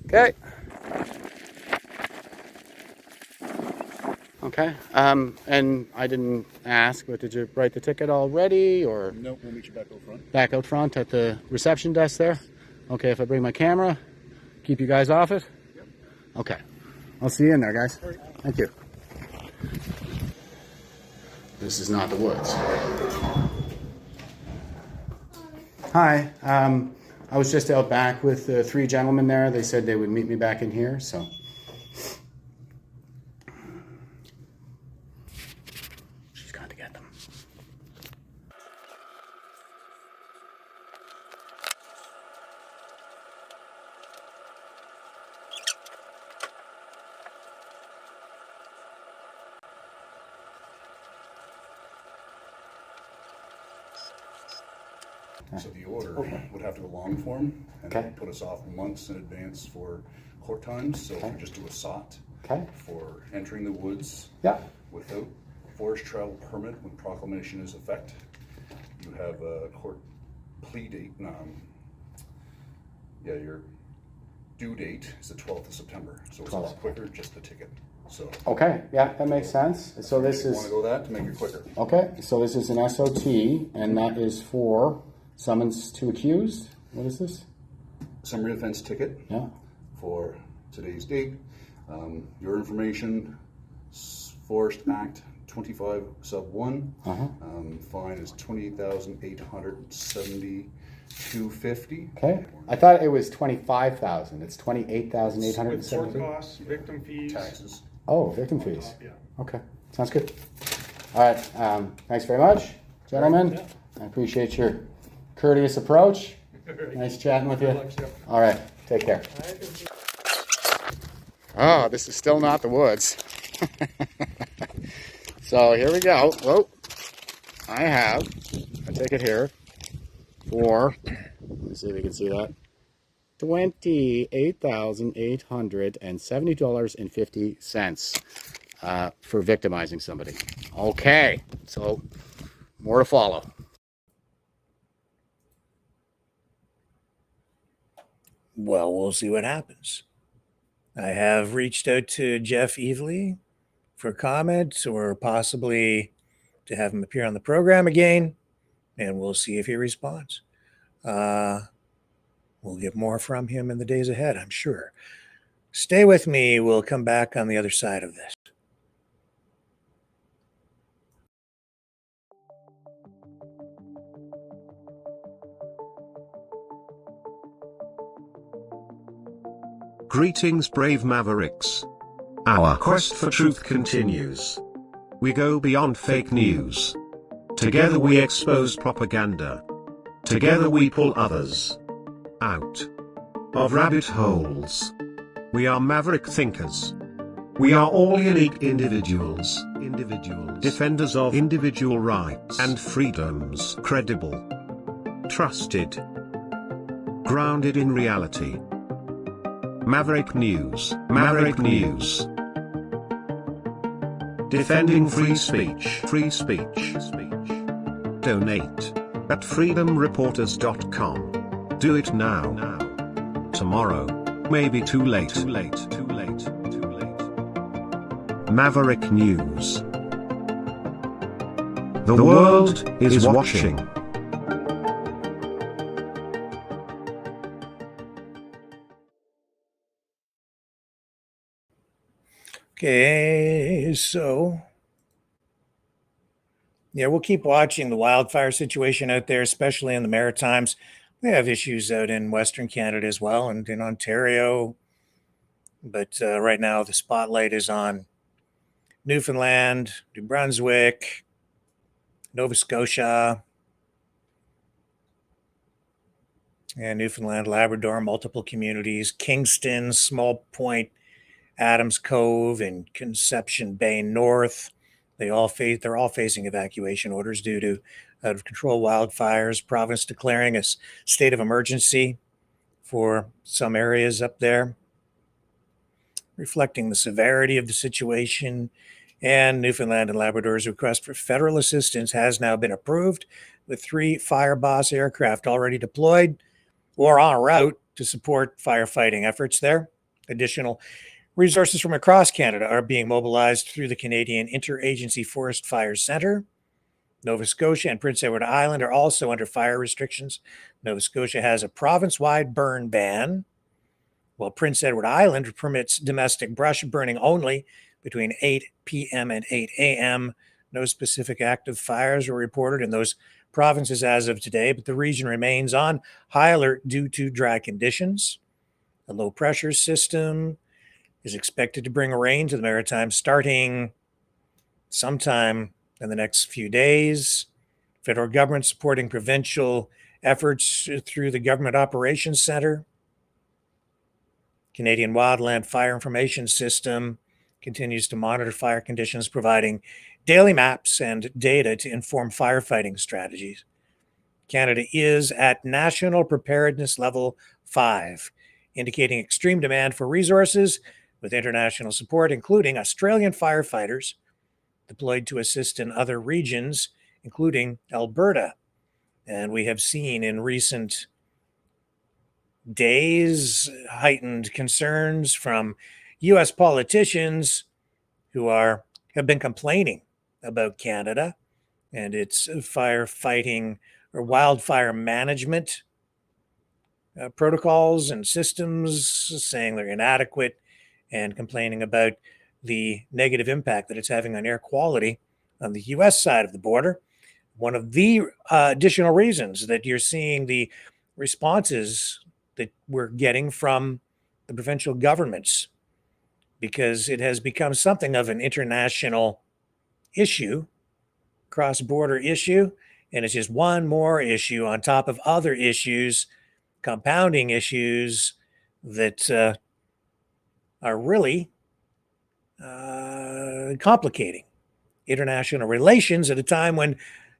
Okay. Okay. And I didn't ask, but did you write the ticket already, or? No, we'll meet you back out front. Back out front at the reception desk there? Okay, if I bring my camera, keep you guys off it? Yep. Okay. I'll see you in there, guys. Thank you. This is not the woods. Hi. I was just out back with the three gentlemen there. They said they would meet me back in here, so. She's gone to get them. So the order would have to go long form and Okay. put us off months in advance for court times. So if we just do a SOT for entering the woods without forest travel permit when proclamation is effect, you have a court plea date. Your due date is the 12th of September. So it's a lot quicker, just the ticket. So okay, yeah, that makes sense. So this you is. want to go that to make it quicker. Okay, so this is an SOT, and that is for summons to accused. What is this? Summary offense ticket. Yeah. For today's date. Your information, Forest Act 25 sub 1. Fine is $28,872.50. Okay. I thought it was 25,000. It's 28,870. With court costs, victim fees, taxes. Oh, victim fees. Yeah. Okay, sounds good. All right. Thanks very much, gentlemen. I appreciate your courteous approach. Nice chatting with you. All right. Take care. Oh, this is still not the woods. So here we go. Whoa. I have a ticket here for, let me see if you can see that, $28,870.50 for victimizing somebody. Okay, so more to follow. Well, we'll see what happens. I have reached out to Jeff Evely for comments or possibly to have him appear on the program again, and we'll see if he responds. We'll get more from him in the days ahead, I'm sure. Stay with me. We'll come back on the other side of this. Greetings, brave Mavericks. Our quest for truth continues. We go beyond fake news. Together we expose propaganda. Together we pull others out of rabbit holes. We are maverick thinkers. We are all unique individuals. Defenders of individual rights and freedoms. Credible. Trusted. Grounded in reality. Maverick News. Maverick News. Defending free speech. Free speech. Donate at freedomreporters.com. Do it now. Tomorrow may be too late. Maverick News. The world is watching. Okay, so yeah, we'll keep watching the wildfire situation out there, especially in the Maritimes. We have issues out in Western Canada as well and in Ontario. But right now, the spotlight is on Newfoundland, New Brunswick, Nova Scotia, and Newfoundland, Labrador, multiple communities, Kingston, Small Point, Adams Cove, and Conception Bay North. They're all facing evacuation orders due to out of control wildfires, province declaring a state of emergency for some areas up there, reflecting the severity of the situation. And Newfoundland and Labrador's request for federal assistance has now been approved, with 3 Fireboss aircraft already deployed or en route to support firefighting efforts there. Additional resources from across Canada are being mobilized through the Canadian Interagency Forest Fire Centre. Nova Scotia and Prince Edward Island are also under fire restrictions. Nova Scotia has a province-wide burn ban, while Prince Edward Island permits domestic brush burning only between 8 p.m. and 8 a.m. No specific active fires were reported in those provinces as of today, but the region remains on high alert due to dry conditions. A low-pressure system is expected to bring rain to the Maritimes starting sometime in the next few days. Federal government supporting provincial efforts through the Government Operations Center. Canadian Wildland Fire Information System continues to monitor fire conditions, providing daily maps and data to inform firefighting strategies. Canada is at National Preparedness Level 5, indicating extreme demand for resources with international support, including Australian firefighters deployed to assist in other regions, including Alberta. And we have seen in recent days heightened concerns from U.S. politicians who have been complaining about Canada and its firefighting or wildfire management protocols and systems, saying they're inadequate and complaining about the negative impact that it's having on air quality on the U.S. side of the border. One of the additional reasons that you're seeing the responses that we're getting from the provincial governments, because it has become something of an international issue, cross-border issue, and it's just one more issue on top of other issues, compounding issues that are really complicating international relations at a time when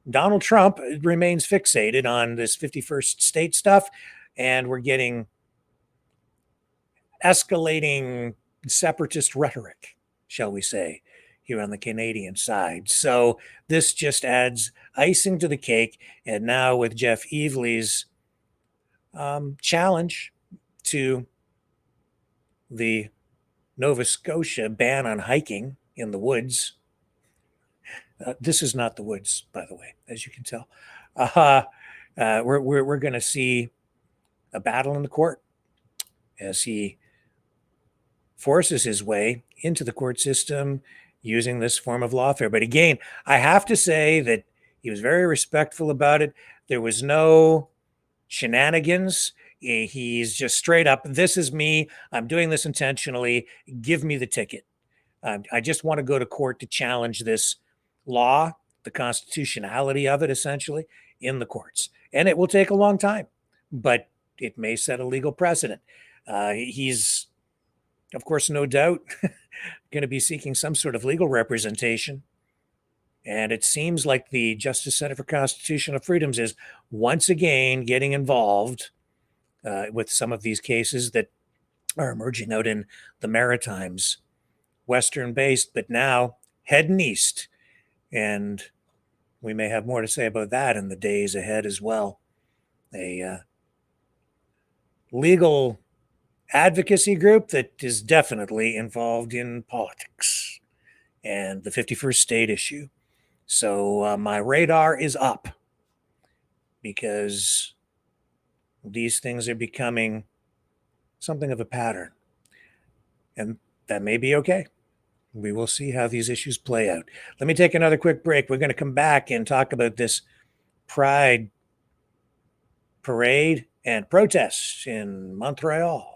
Donald Trump remains fixated on this 51st state stuff, and we're getting escalating separatist rhetoric, shall we say, here on the Canadian side. So this just adds icing to the cake. And now with Jeff Evely's challenge to the Nova Scotia ban on hiking in the woods. This is not the woods, by the way, as you can tell. We're going to see a battle in the court as he forces his way into the court system using this form of lawfare. But again, I have to say that he was very respectful about it. There was no shenanigans. He's just straight up, this is me. I'm doing this intentionally. Give me the ticket. I just want to go to court to challenge this law, the constitutionality of it, essentially, in the courts. And it will take a long time, but it may set a legal precedent. He's, of course, no doubt going to be seeking some sort of legal representation. And it seems like the Justice Center for Constitutional Freedoms is once again getting involved with some of these cases that are emerging out in the Maritimes, Western-based, but now heading east. And we may have more to say about that in the days ahead as well. A legal advocacy group that is definitely involved in politics and the 51st state issue. So my radar is up because these things are becoming something of a pattern. And that may be okay. We will see how these issues play out. Let me take another quick break. We're going to come back and talk about this Pride parade and protests in Montreal.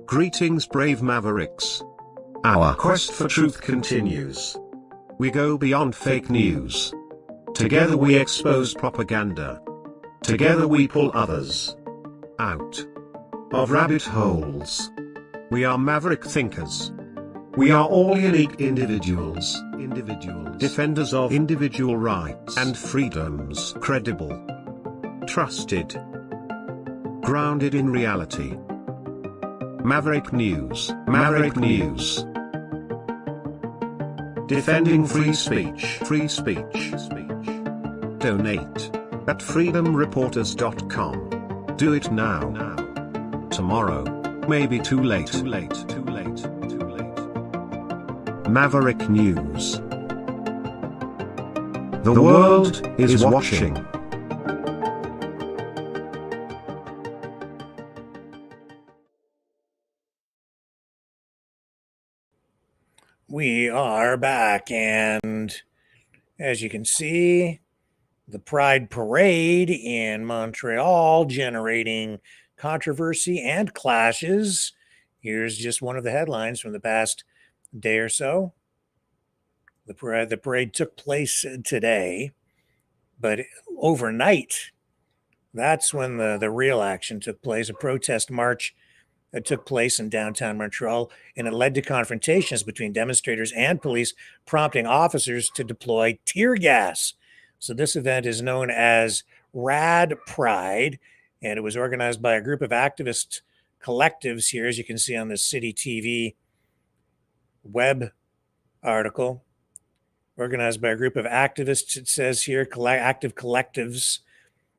Greetings, brave Mavericks. Our quest for truth continues. We go beyond fake news. Together we expose propaganda. Together we pull others out of rabbit holes. We are maverick thinkers. We are all unique individuals, defenders of individual rights and freedoms, credible, trusted, grounded in reality. Maverick News, Maverick News. Defending free speech, Donate at freedomreporters.com. Do it now. Tomorrow may be too late. Maverick News. The world is watching. We are back, and as you can see, the Pride Parade in Montreal generating controversy and clashes. Here's just one of the headlines from the past day or so. The parade took place today, but overnight, that's when the real action took place. A protest march that took place in downtown Montreal, and it led to confrontations between demonstrators and police, prompting officers to deploy tear gas. So this event is known as Rad Pride, and it was organized by a group of activist collectives here, as you can see on the City TV web article. Organized by a group of activists, it says here, active collectives,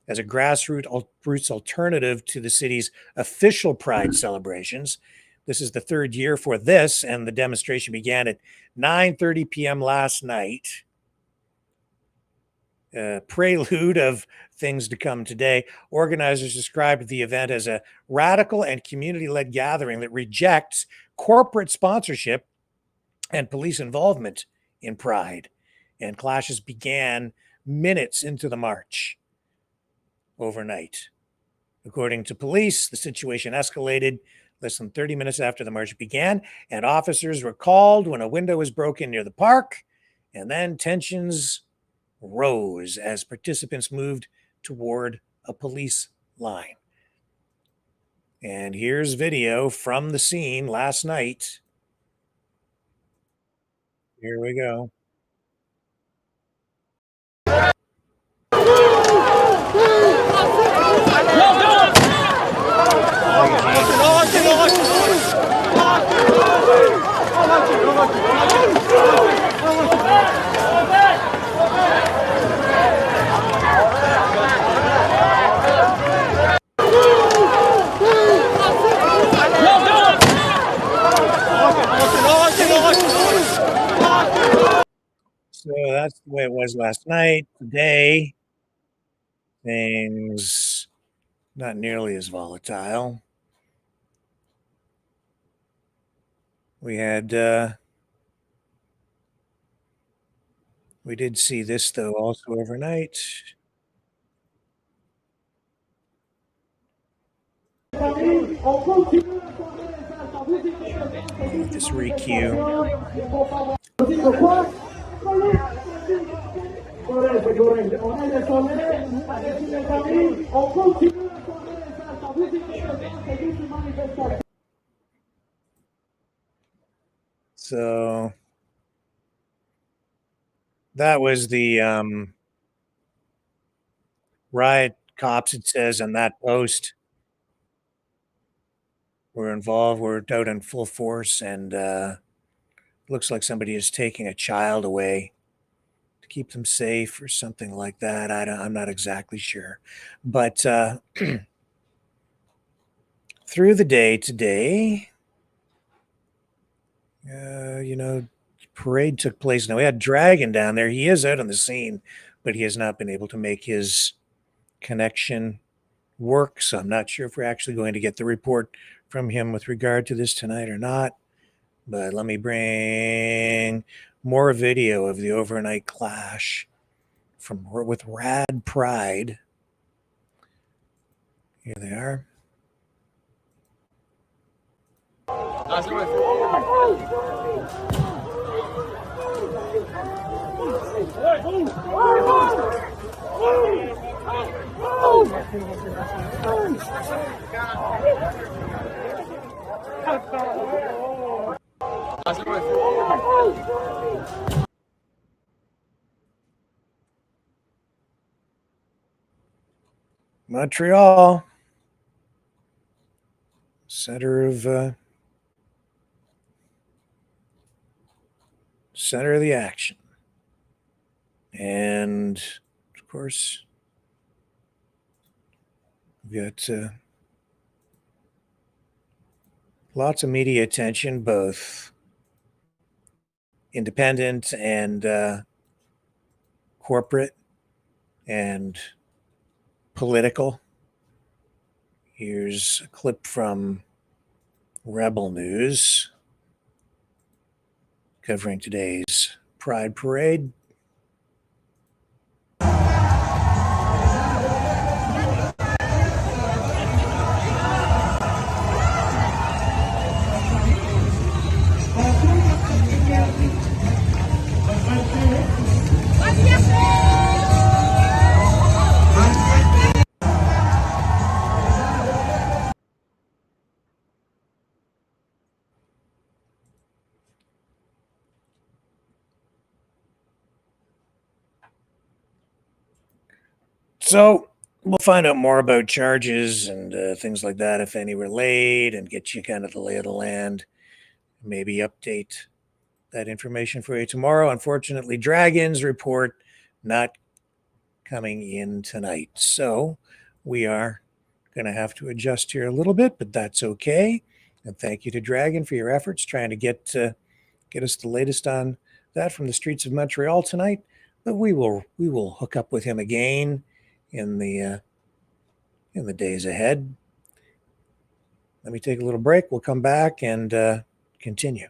as a grassroots alternative to the city's official Pride celebrations. This is the third year for this, and the demonstration began at 9:30 p.m. last night. Prelude of things to come today. Organizers described the event as a radical and community-led gathering that rejects corporate sponsorship and police involvement in Pride. And clashes began minutes into the march overnight. According to police, the situation escalated less than 30 minutes after the march began, and officers were called when a window was broken near the park, and then tensions rose as participants moved toward a police line. And here's video from the scene last night. Here we go. So that's the way it was last night. Today, things not nearly as volatile. We did see this, though, also overnight. This re-cue. So that was the riot cops, it says on that post, were involved, were out in full force, and looks like somebody is taking a child away to keep them safe or something like that. I'm not exactly sure. But through the day today, parade took place. Now, we had Dragon down there. He is out on the scene, but he has not been able to make his connection work. So I'm not sure if we're actually going to get the report from him with regard to this tonight or not. But let me bring more video of the overnight clash with Rad Pride. Here they are. Montreal, center of the action, and of course, we've got lots of media attention, both independent and corporate and political. Here's a clip from Rebel News covering today's Pride Parade. So we'll find out more about charges and things like that, if any were laid, and get you kind of the lay of the land. Maybe update that information for you tomorrow. Unfortunately, Dragon's report not coming in tonight. So we are going to have to adjust here a little bit, but that's okay. And thank you to Dragon for your efforts trying to get us the latest on that from the streets of Montreal tonight. But we will hook up with him again in the days ahead. Let me take a little break. We'll come back and continue.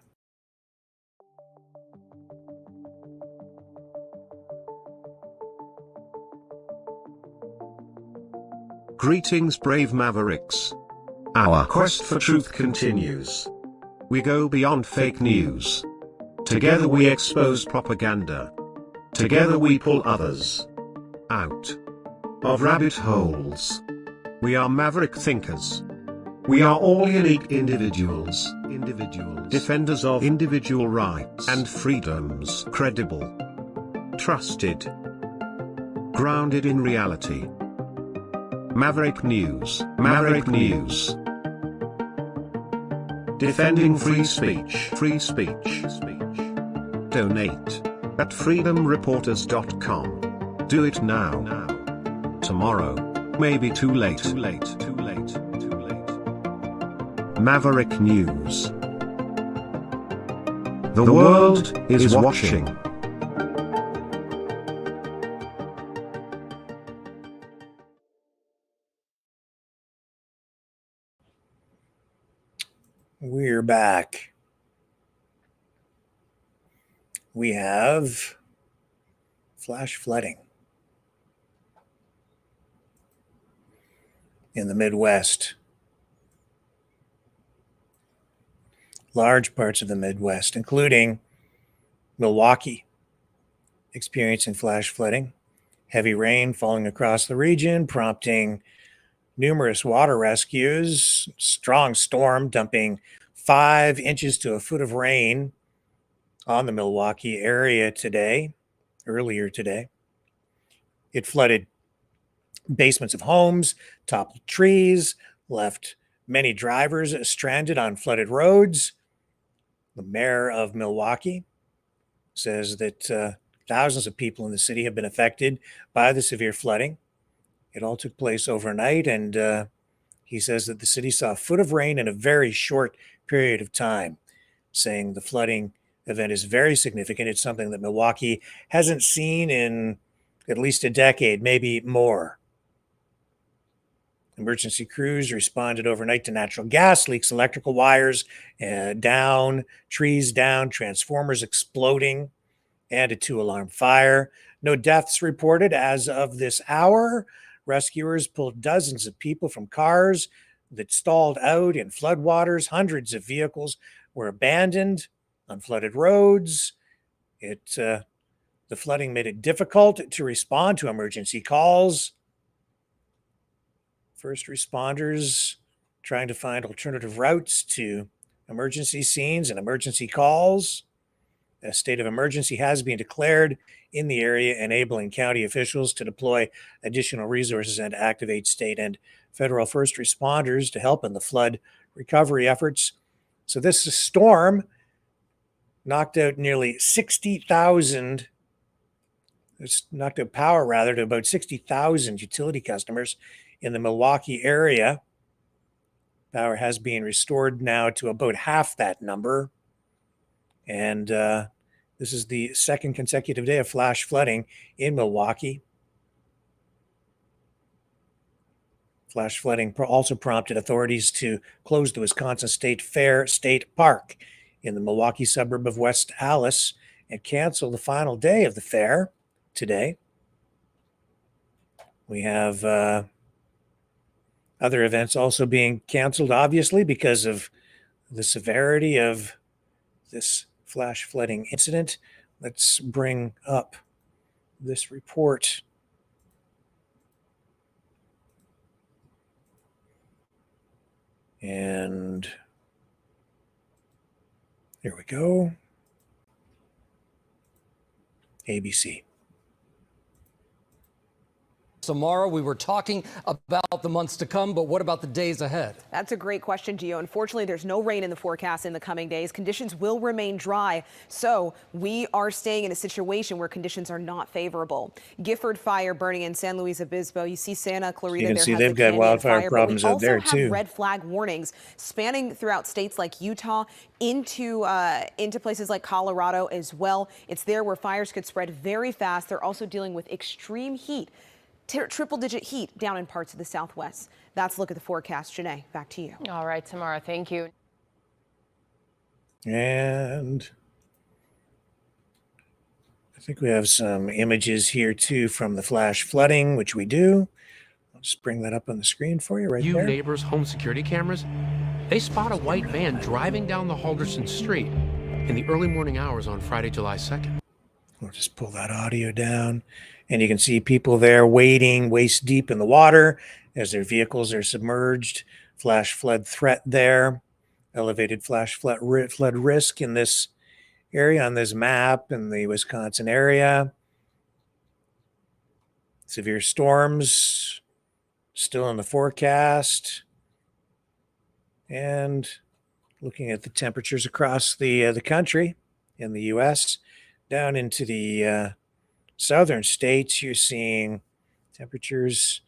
Greetings, brave Mavericks. Our quest for truth continues. We go beyond fake news. Together we expose propaganda. Together we pull others out of rabbit holes. We are maverick thinkers. We are all unique individuals, defenders of individual rights and freedoms, credible, trusted, grounded in reality. Maverick News, Maverick News. Defending free speech, Donate at freedomreporters.com. Do it now. Tomorrow may be too late. Maverick News. The world is watching. We're back. We have flash flooding in the Midwest. Large parts of the Midwest, including Milwaukee, experiencing flash flooding. Heavy rain falling across the region, prompting numerous water rescues. Strong storm dumping 5 inches to a foot of rain on the Milwaukee area earlier today. It flooded basements of homes, toppled trees, left many drivers stranded on flooded roads. The mayor of Milwaukee says that thousands of people in the city have been affected by the severe flooding. It all took place overnight, and he says that the city saw a foot of rain in a very short period of time, saying the flooding event is very significant. It's something that Milwaukee hasn't seen in at least a decade, maybe more. Emergency crews responded overnight to natural gas leaks, electrical wires down, trees down, transformers exploding, and a 2-alarm fire. No deaths reported as of this hour. Rescuers pulled dozens of people from cars that stalled out in floodwaters. Hundreds of vehicles were abandoned on flooded roads. The flooding made it difficult to respond to emergency calls. First responders trying to find alternative routes to emergency scenes and emergency calls. A state of emergency has been declared in the area, enabling county officials to deploy additional resources and activate state and federal first responders to help in the flood recovery efforts. So this storm knocked out nearly 60,000. It's knocked out power, rather, to about 60,000 utility customers in the Milwaukee area. Power has been restored now to about half that number. And this is the second consecutive day of flash flooding in Milwaukee. Flash flooding also prompted authorities to close the Wisconsin State Fair State Park in the Milwaukee suburb of West Allis and cancel the final day of the fair today. We have other events also being canceled, obviously, because of the severity of this flash flooding incident. Let's bring up this report. And here we go. ABC. Tomorrow, we were talking about the months to come, but what about the days ahead? That's a great question, Gio. Unfortunately, there's no rain in the forecast in the coming days. Conditions will remain dry, so we are staying in a situation where conditions are not favorable. Gifford fire burning in San Luis Obispo. You see Santa Clarita. You can see they've got wildfire problems out there, too. We also have red flag warnings spanning throughout states like Utah into places like Colorado as well. It's there where fires could spread very fast. They're also dealing with extreme heat. Triple-digit heat down in parts of the Southwest. That's a look at the forecast. Janae, back to you. All right, Tamara, thank you. And I think we have some images here, too, from the flash flooding, which we do. I'll just bring that up on the screen for you right there. Neighbors' home security cameras, they spot a white van driving down the Halderson Street in the early morning hours on Friday, July 2nd. We'll just pull that audio down. And you can see people there wading waist deep in the water as their vehicles are submerged. Flash flood threat there. Elevated flash flood risk in this area on this map in the Wisconsin area. Severe storms still in the forecast. And looking at the temperatures across the country in the U.S., down into the southern states, you're seeing temperatures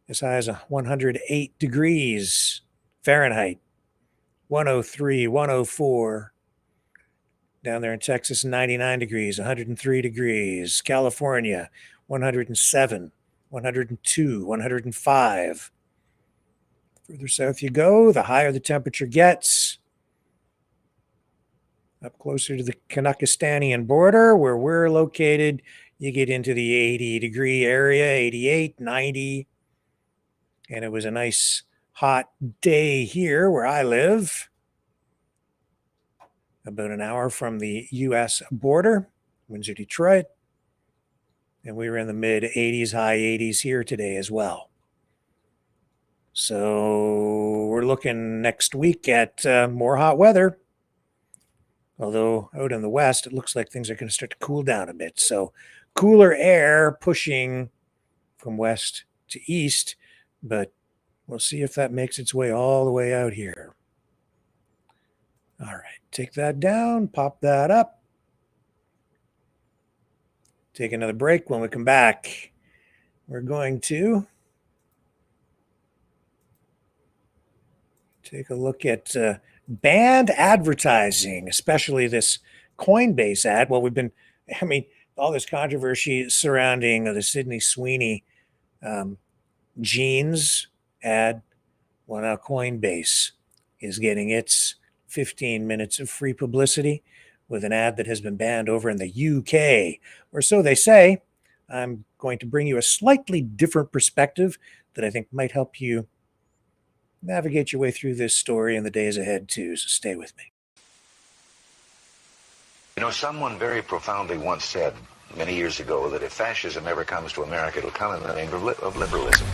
as high as 108 degrees Fahrenheit, 103, 104. Down there in Texas, 99 degrees, 103 degrees. California, 107, 102, 105. Further south you go, the higher the temperature gets. Up closer to the Kazakhstanian border, where we're located, you get into the 80-degree area, 88, 90. And it was a nice hot day here where I live, about an hour from the U.S. border, Windsor, Detroit. And we were in the mid-80s, high 80s here today as well. So we're looking next week at more hot weather. Although out in the west, it looks like things are going to start to cool down a bit. So cooler air pushing from west to east, but we'll see if that makes its way all the way out here. All right, take that down, pop that up. Take another break. When we come back, we're going to take a look at banned advertising, especially this CoinBase ad. Well, all this controversy surrounding the Sydney Sweeney jeans ad. Well, now CoinBase is getting its 15 minutes of free publicity with an ad that has been banned over in the UK, or so they say. I'm going to bring you a slightly different perspective that I think might help you navigate your way through this story in the days ahead, too. So stay with me. You know, someone very profoundly once said many years ago that if fascism ever comes to America, it'll come in the name of liberalism.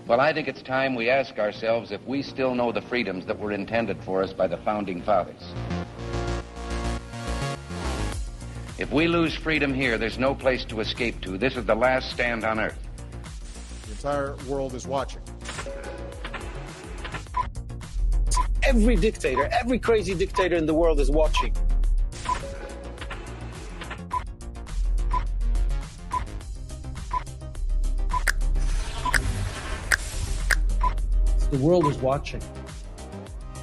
Well, I think it's time we ask ourselves if we still know the freedoms that were intended for us by the Founding Fathers. If we lose freedom here, there's no place to escape to. This is the last stand on Earth. The entire world is watching. Every dictator, every crazy dictator in the world is watching. The world is watching.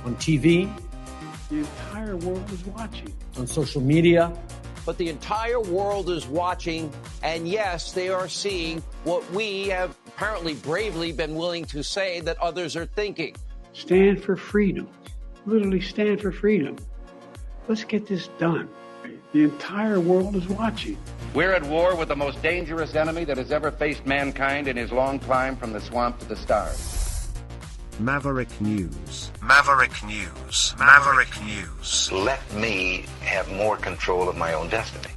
On TV, the entire world is watching. On social media. But the entire world is watching, and yes, they are seeing what we have apparently bravely been willing to say that others are thinking. Stand for freedom. Literally stand for freedom. Let's get this done. The entire world is watching. We're at war with the most dangerous enemy that has ever faced mankind in his long climb from the swamp to the stars. Maverick News. Maverick News. Maverick News. Let me have more control of my own destiny.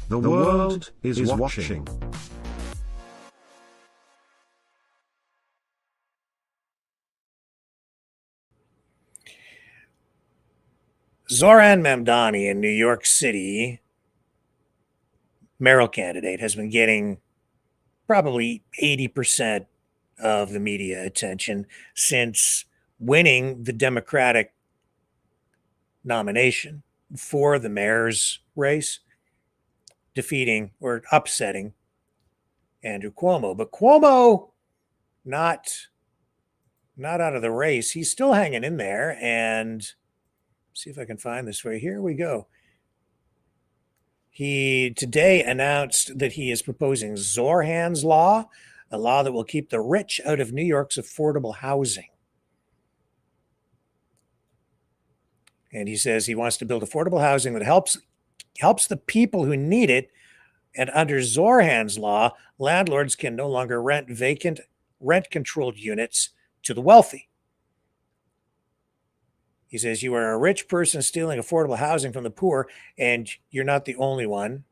The world is watching. Zoran Mamdani in New York City, mayoral candidate, has been getting probably 80% of the media attention since winning the Democratic nomination for the mayor's race, defeating or upsetting Andrew Cuomo. But Cuomo, not out of the race. He's still hanging in there. And see if I can find this for you. Here we go. He today announced that he is proposing Zoran's Law, a law that will keep the rich out of New York's affordable housing. And he says he wants to build affordable housing that helps the people who need it. And under Zoran's Law, landlords can no longer rent vacant, rent-controlled units to the wealthy. He says, you are a rich person stealing affordable housing from the poor, and you're not the only one.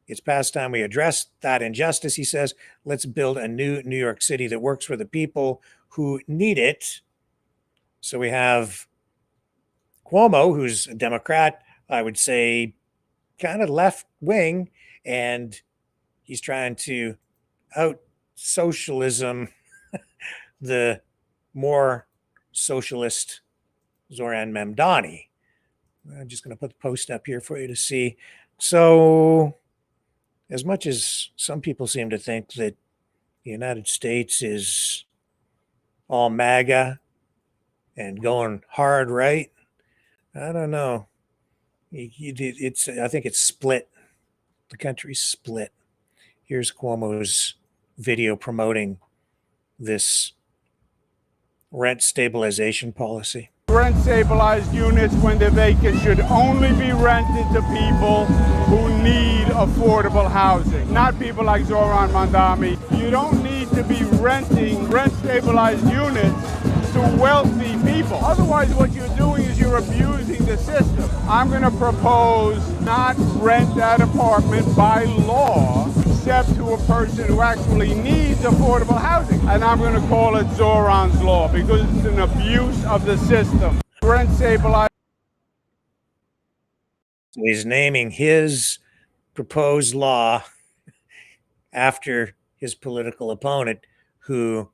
It's past time we address that injustice, he says. Let's build a new New York City that works for the people who need it. So we have Cuomo, who's a Democrat, I would say kind of left wing, and he's trying to out socialism the more socialist Zoran Mamdani. I'm just going to put the post up here for you to see. So as much as some people seem to think that the United States is all MAGA and going hard right, I don't know. I think it's split. The country's split. Here's Cuomo's video promoting this rent stabilization policy. Rent stabilized units, when they're vacant, should only be rented to people who need affordable housing, not people like Zoran Mamdani. You don't need to be renting rent stabilized units to wealthy people. Otherwise, what you're doing is you're abusing the system. I'm going to propose not rent that apartment by law, except to a person who actually needs affordable housing. And I'm going to call it Zoran's Law because it's an abuse of the system. Rent stabilized. So he's naming his proposed law after his political opponent, who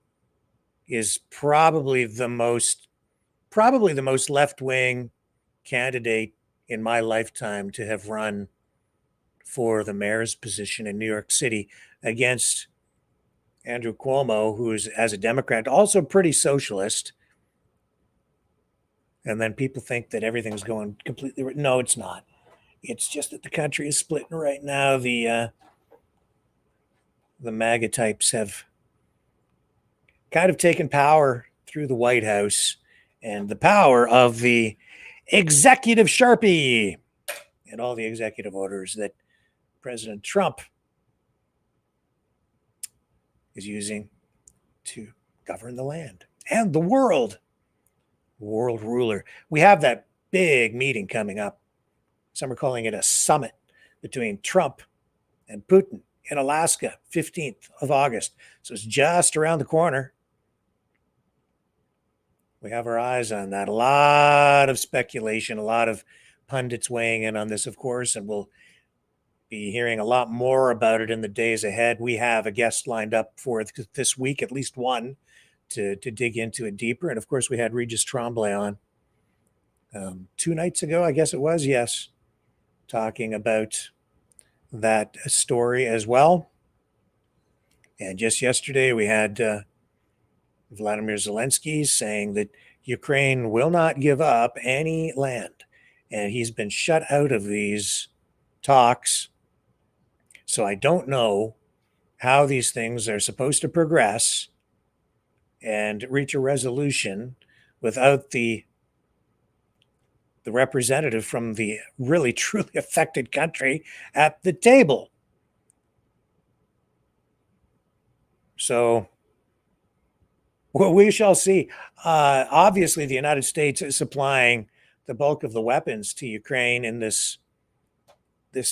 is probably the most left-wing candidate in my lifetime to have run for the mayor's position in New York City against Andrew Cuomo, who is, as a Democrat, also pretty socialist. And then people think that everything's going completely right. No, it's not. It's just that the country is splitting right now. The MAGA types have kind of taken power through the White House and the power of the executive Sharpie and all the executive orders that President Trump is using to govern the land and the world. World ruler. We have that big meeting coming up. Some are calling it a summit between Trump and Putin in Alaska, 15th of August. So it's just around the corner. We have our eyes on that. A lot of speculation, a lot of pundits weighing in on this, of course, and we'll be hearing a lot more about it in the days ahead. We have a guest lined up for this week, at least one, to dig into it deeper. And of course, we had Regis Tremblay on 2 nights ago, I guess it was, yes, talking about that story as well. And just yesterday, we had Vladimir Zelensky saying that Ukraine will not give up any land, and he's been shut out of these talks. So I don't know how these things are supposed to progress and reach a resolution without the representative from the really truly affected country at the table. So, well, we shall see. Obviously, the United States is supplying the bulk of the weapons to Ukraine in this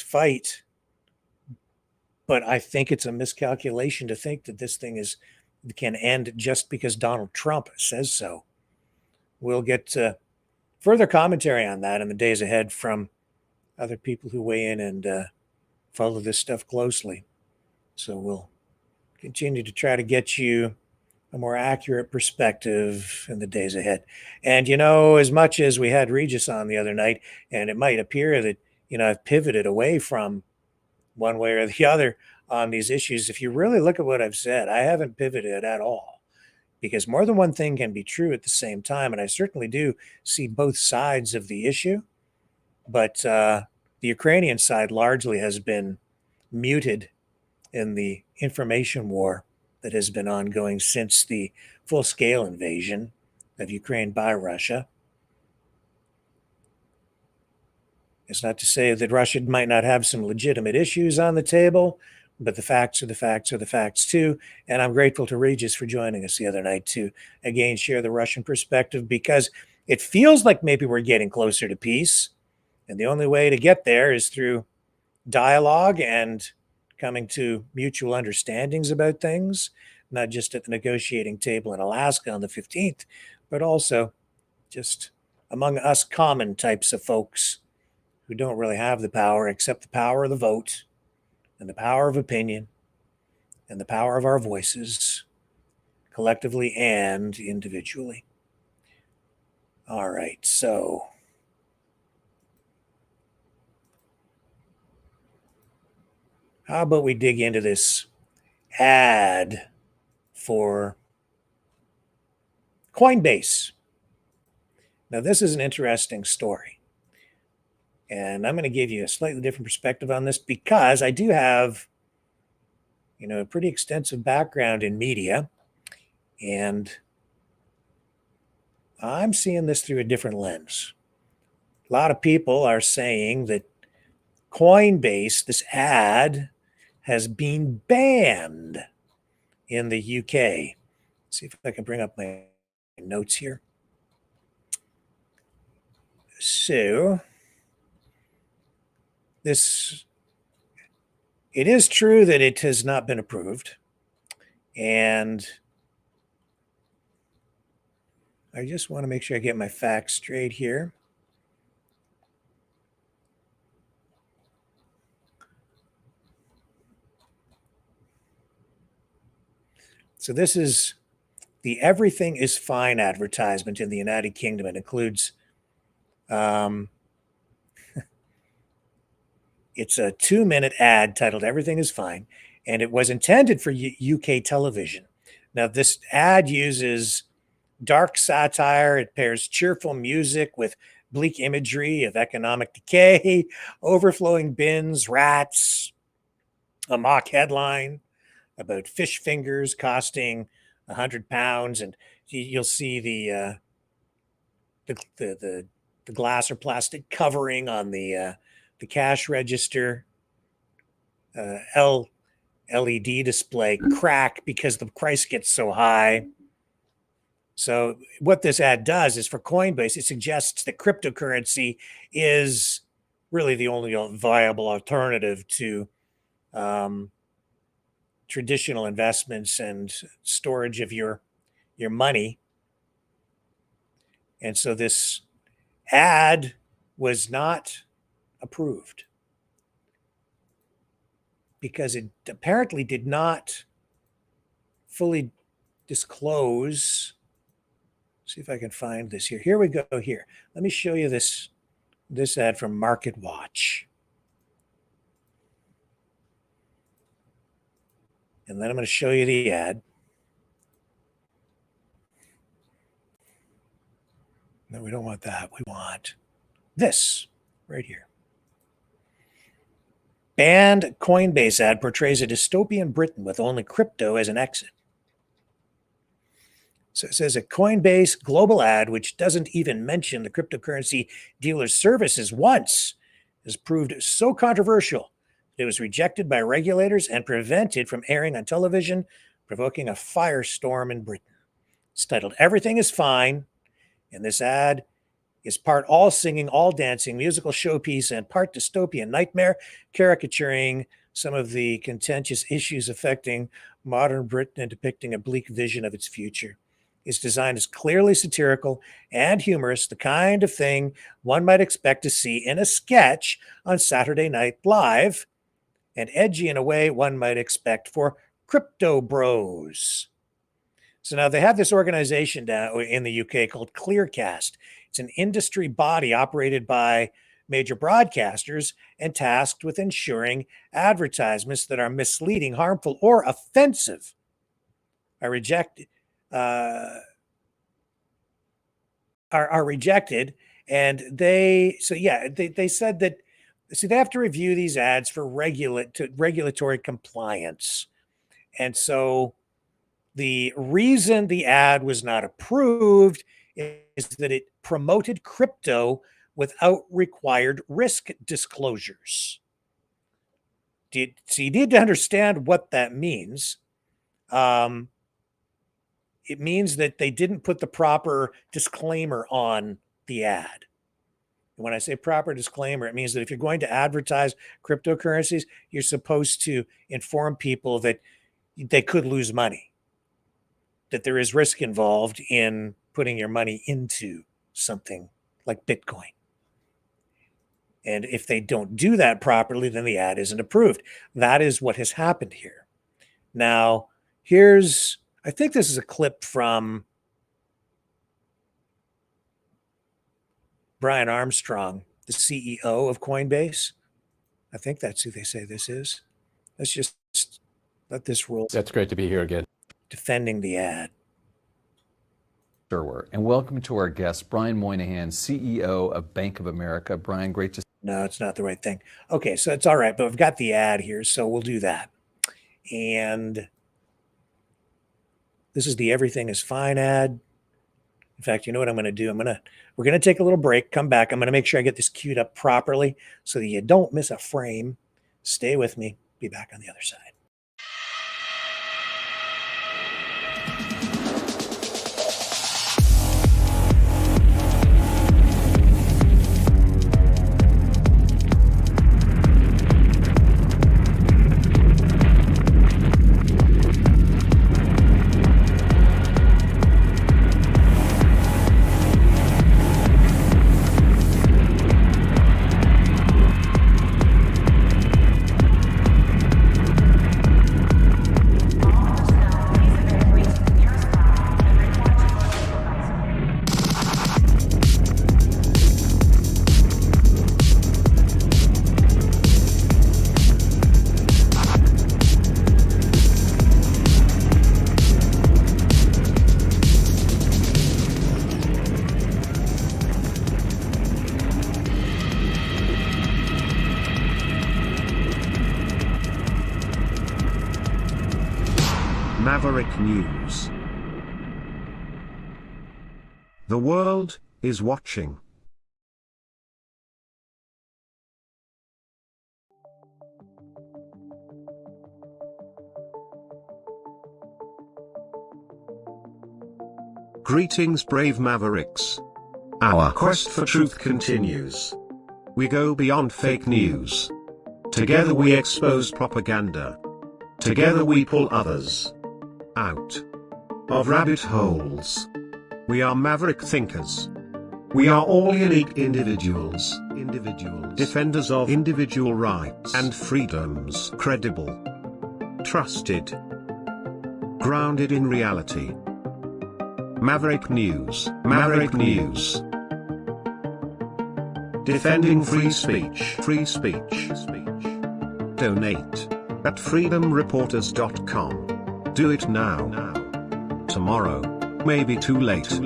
fight. But I think it's a miscalculation to think that this thing can end just because Donald Trump says so. We'll get further commentary on that in the days ahead from other people who weigh in and follow this stuff closely. So we'll continue to try to get you a more accurate perspective in the days ahead. And, as much as we had Regis on the other night, and it might appear that, I've pivoted away from one way or the other on these issues, if you really look at what I've said, I haven't pivoted at all, because more than one thing can be true at the same time. And I certainly do see both sides of the issue. But the Ukrainian side largely has been muted in the information war that has been ongoing since the full-scale invasion of Ukraine by Russia. It's not to say that Russia might not have some legitimate issues on the table, but the facts are the facts are the facts too. And I'm grateful to Regis for joining us the other night to, again, share the Russian perspective, because it feels like maybe we're getting closer to peace. And the only way to get there is through dialogue and coming to mutual understandings about things, not just at the negotiating table in Alaska on the 15th, but also just among us common types of folks who don't really have the power except the power of the vote and the power of opinion and the power of our voices, collectively and individually. All right, so how about we dig into this ad for CoinBase? Now, this is an interesting story. And I'm going to give you a slightly different perspective on this, because I do have, a pretty extensive background in media. And I'm seeing this through a different lens. A lot of people are saying that CoinBase, this ad, has been banned in the UK. Let's see if I can bring up my notes here. So it is true that it has not been approved. And I just want to make sure I get my facts straight here. So this is the Everything is Fine advertisement in the United Kingdom. It includes, it's a 2-minute ad titled Everything is Fine, and it was intended for UK television. Now, this ad uses dark satire. It pairs cheerful music with bleak imagery of economic decay, overflowing bins, rats, a mock headline about fish fingers costing £100, and you'll see the glass or plastic covering on the cash register, LED display crack because the price gets so high. So what this ad does is, for CoinBase, it suggests that cryptocurrency is really the only viable alternative to traditional investments and storage of your money. And so this ad was not approved because it apparently did not fully disclose. See if I can find this here. Here we go here. Let me show you this ad from Market Watch. And then I'm going to show you the ad. No, we don't want that. We want this right here. Banned CoinBase ad portrays a dystopian Britain with only crypto as an exit. So it says a Coinbase global ad, which doesn't even mention the cryptocurrency dealer's services once, has proved so controversial that it was rejected by regulators and prevented from airing on television, provoking a firestorm in Britain. It's titled "Everything is Fine," and this ad is part all singing, all dancing, musical showpiece, and part dystopian nightmare, caricaturing some of the contentious issues affecting modern Britain and depicting a bleak vision of its future. Its design is clearly satirical and humorous, the kind of thing one might expect to see in a sketch on Saturday Night Live, and edgy in a way one might expect for crypto bros. So now they have this organization down in the UK called Clearcast. It's an industry body operated by major broadcasters and tasked with ensuring advertisements that are misleading, harmful, or offensive are rejected. Are rejected, and they said that they have to review these ads for regulatory compliance, and so the reason the ad was not approved is that it promoted crypto without required risk disclosures. So you need to understand what that means. It means that they didn't put the proper disclaimer on the ad. And when I say proper disclaimer, it means that if you're going to advertise cryptocurrencies, you're supposed to inform people that they could lose money, that there is risk involved in putting your money into something like Bitcoin. And if they don't do that properly, then the ad isn't approved. That is what has happened here. Now, I think this is a clip from Brian Armstrong, the CEO of Coinbase. I think that's who they say this is. Let's just let this roll. That's great to be here again. Defending the ad. Sure were. And welcome to our guest, Brian Moynihan, CEO of Bank of America. Brian, great to see you. No, it's not the right thing. Okay, so it's all right, but I've got the ad here, so we'll do that. And this is the Everything is Fine ad. In fact, you know what I'm going to do? We're going to take a little break, come back. I'm going to make sure I get this queued up properly so that you don't miss a frame. Stay with me. Be back on the other side. Maverick News. The world is watching. Greetings, brave Mavericks. Our quest for truth continues. We go beyond fake news. Together we expose propaganda. Together we pull others out of rabbit holes. We are maverick thinkers. We are all unique individuals, defenders of individual rights and freedoms, credible, trusted, grounded in reality. Maverick News, Maverick News. Defending free speech, Donate at freedomreporters.com. Do it now. Tomorrow may be too late.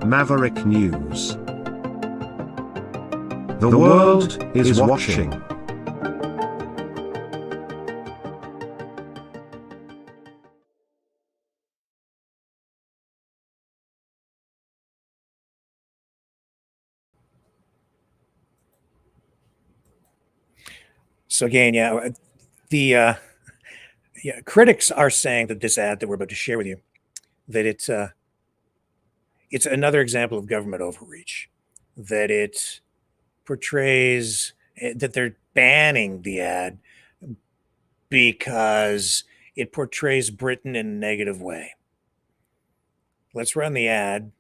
Maverick News. The world is watching. So again, the critics are saying that this ad that we're about to share with you, that it's another example of government overreach, that it portrays that they're banning the ad because it portrays Britain in a negative way. Let's run the ad,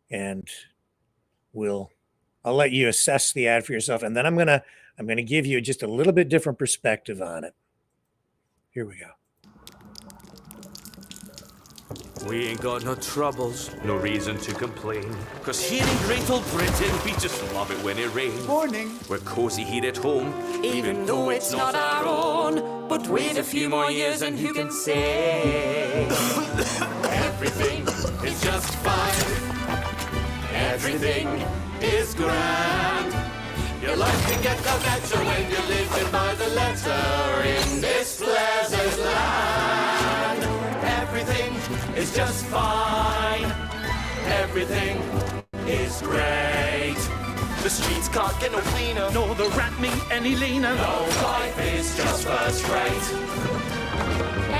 and I'll let you assess the ad for yourself, and then I'm gonna give you just a little bit different perspective on it. Here we go. We ain't got no troubles, no reason to complain. 'Cause here in Great Old Britain, we just love it when it rains. Morning. We're cozy here at home, even though it's not our own. But wait a few more years and who can say? Everything is just fine. Everything is grand. Your life can get no better when you're living by the letter in this pleasant land. Everything is just fine. Everything is great. The streets can't get no cleaner, nor the rat meat any leaner. No, life is just first rate.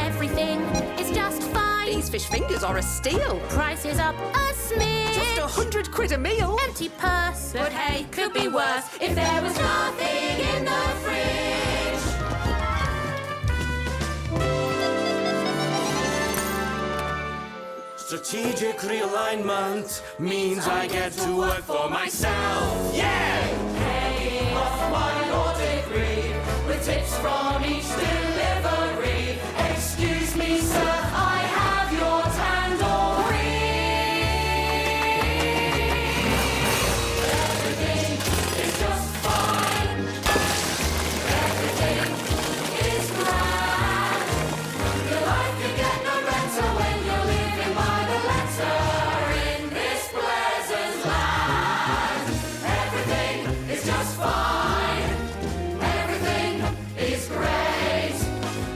Everything is just fine. These fish fingers are a steal. Prices up a smidge. Just £100 a meal. Empty purse, but hey, could be worse if there was nothing in the fridge. Strategic realignment means I get to work for myself. Yeah! Paying off my law degree with tips from each delivery. Excuse me, sir, I have your tandoori. Everything is just fine. Everything is grand. Your life can get no better when you're living by the letter in this pleasant land. Everything is just fine. Everything is great.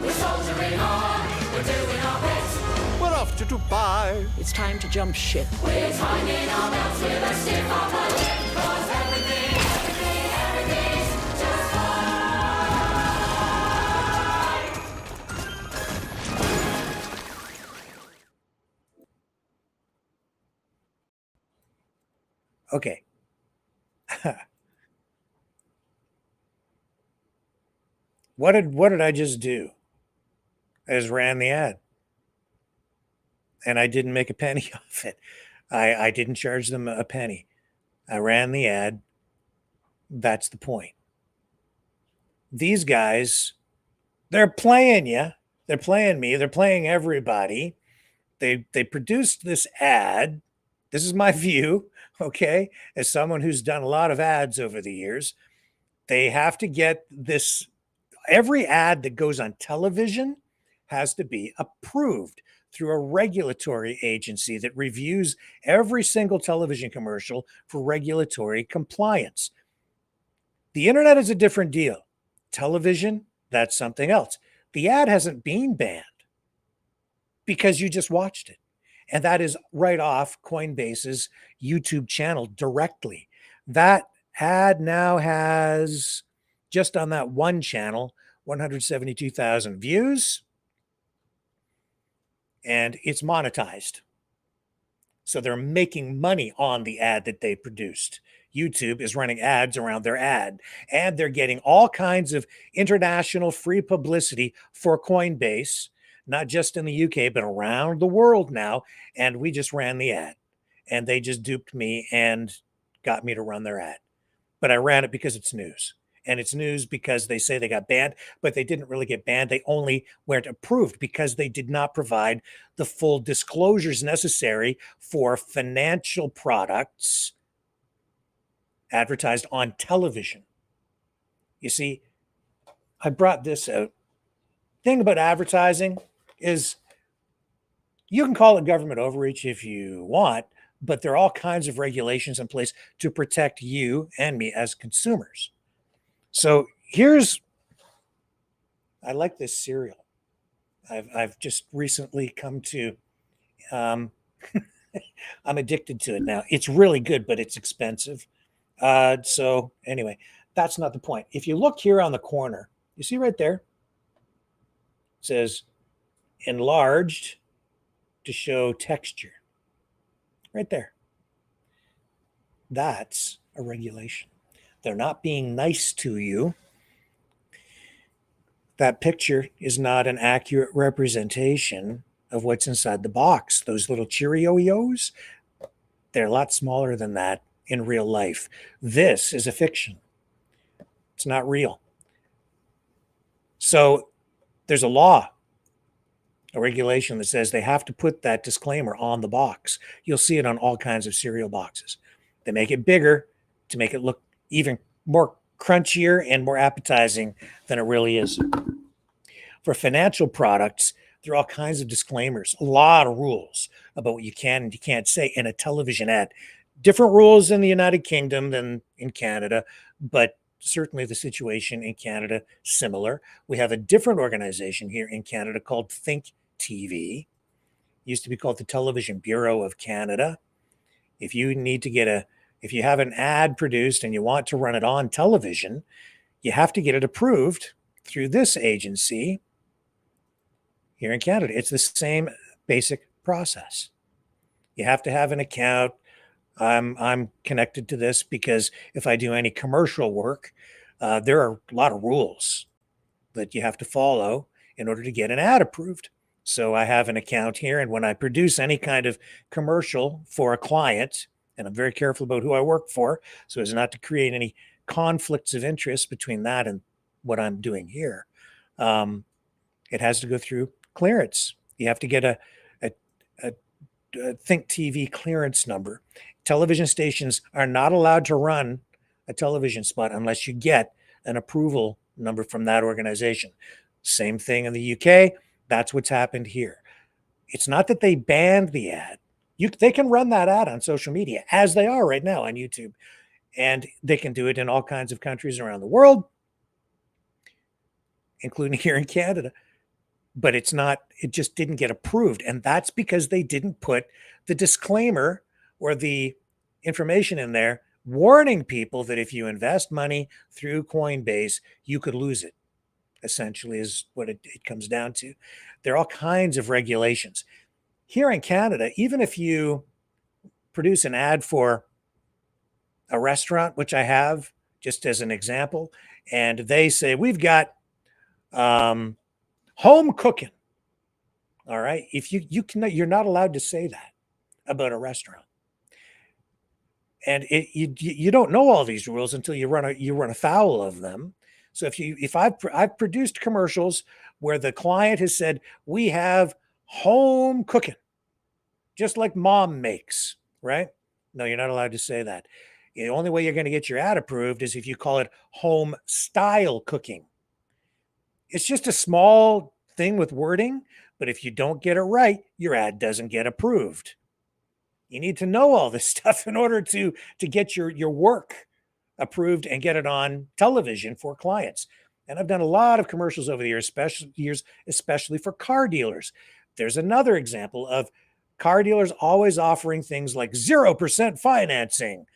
We're soldiering on. We're doing our bit. We're off to Dubai. It's time to jump ship. We're timing our belts with a stiff upper lip. 'Cause everything's just fine. Okay. What did I just do? I just ran the ad. And I didn't make a penny off it. I didn't charge them a penny. I ran the ad. That's the point. These guys, they're playing you. They're playing me. They're playing everybody. They produced this ad. This is my view, okay? As someone who's done a lot of ads over the years, they have to get this. Every ad that goes on television has to be approved through a regulatory agency that reviews every single television commercial for regulatory compliance. The internet is a different deal. Television, that's something else. The ad hasn't been banned because you just watched it. And that is right off Coinbase's YouTube channel directly. That ad now has, just on that one channel, 172,000 views. And it's monetized. So they're making money on the ad that they produced. YouTube is running ads around their ad, and they're getting all kinds of international free publicity for Coinbase, not just in the UK, but around the world now. And we just ran the ad, and they just duped me and got me to run their ad. But I ran it because it's news. And it's news because they say they got banned, but they didn't really get banned. They only weren't approved because they did not provide the full disclosures necessary for financial products advertised on television. You see, I brought this out. Thing about advertising is you can call it government overreach if you want, but there are all kinds of regulations in place to protect you and me as consumers. So I like this cereal. I've just recently come to, I'm addicted to it now. It's really good, but it's expensive. So anyway, that's not the point. If you look here on the corner, you see right there, it says enlarged to show texture. Right there. That's a regulation. They're not being nice to you. That picture is not an accurate representation of what's inside the box. Those little Cheerios, they're a lot smaller than that in real life. This is a fiction. It's not real. So there's a law, a regulation that says they have to put that disclaimer on the box. You'll see it on all kinds of cereal boxes. They make it bigger to make it look even more crunchier and more appetizing than it really is. For financial products, there are all kinds of disclaimers, a lot of rules about what you can and you can't say in a television ad. Different rules in the United Kingdom than in Canada, but certainly the situation in Canada similar. We have a different organization here in Canada called Think TV. Used to be called the Television Bureau of Canada. If you need to if you have an ad produced and you want to run it on television, you have to get it approved through this agency here in Canada. It's the same basic process. You have to have an account. I'm connected to this because if I do any commercial work, there are a lot of rules that you have to follow in order to get an ad approved. So I have an account here, and when I produce any kind of commercial for a client, and I'm very careful about who I work for so as not to create any conflicts of interest between that and what I'm doing here, it has to go through clearance. You have to get a Think TV clearance number. Television stations are not allowed to run a television spot unless you get an approval number from that organization. Same thing in the UK. That's what's happened here. It's not that they banned the ad. They can run that ad on social media, as they are right now on YouTube. And they can do it in all kinds of countries around the world, including here in Canada. But it just didn't get approved. And that's because they didn't put the disclaimer or the information in there warning people that if you invest money through Coinbase, you could lose it, essentially is what it comes down to. There are all kinds of regulations. Here in Canada, even if you produce an ad for a restaurant, which I have just as an example, and they say, we've got home cooking. All right. If you're not allowed to say that about a restaurant. And you don't know all these rules until you run afoul of them. So if I've produced commercials where the client has said, we have home cooking, just like mom makes, right? No, you're not allowed to say that. The only way you're going to get your ad approved is if you call it home style cooking. It's just a small thing with wording, but if you don't get it right, your ad doesn't get approved. You need to know all this stuff in order to get your work approved and get it on television for clients. And I've done a lot of commercials over the years, especially for car dealers. There's another example of car dealers always offering things like 0% financing.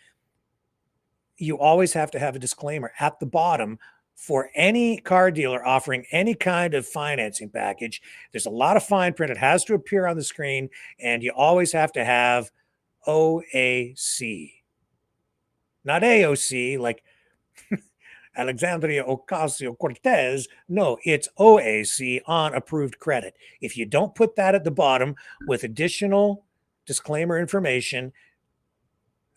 You always have to have a disclaimer at the bottom for any car dealer offering any kind of financing package. There's a lot of fine print. It has to appear on the screen, and you always have to have OAC. not AOC, like Alexandria Ocasio-Cortez. No, it's OAC, on approved credit. If you don't put that at the bottom with additional disclaimer information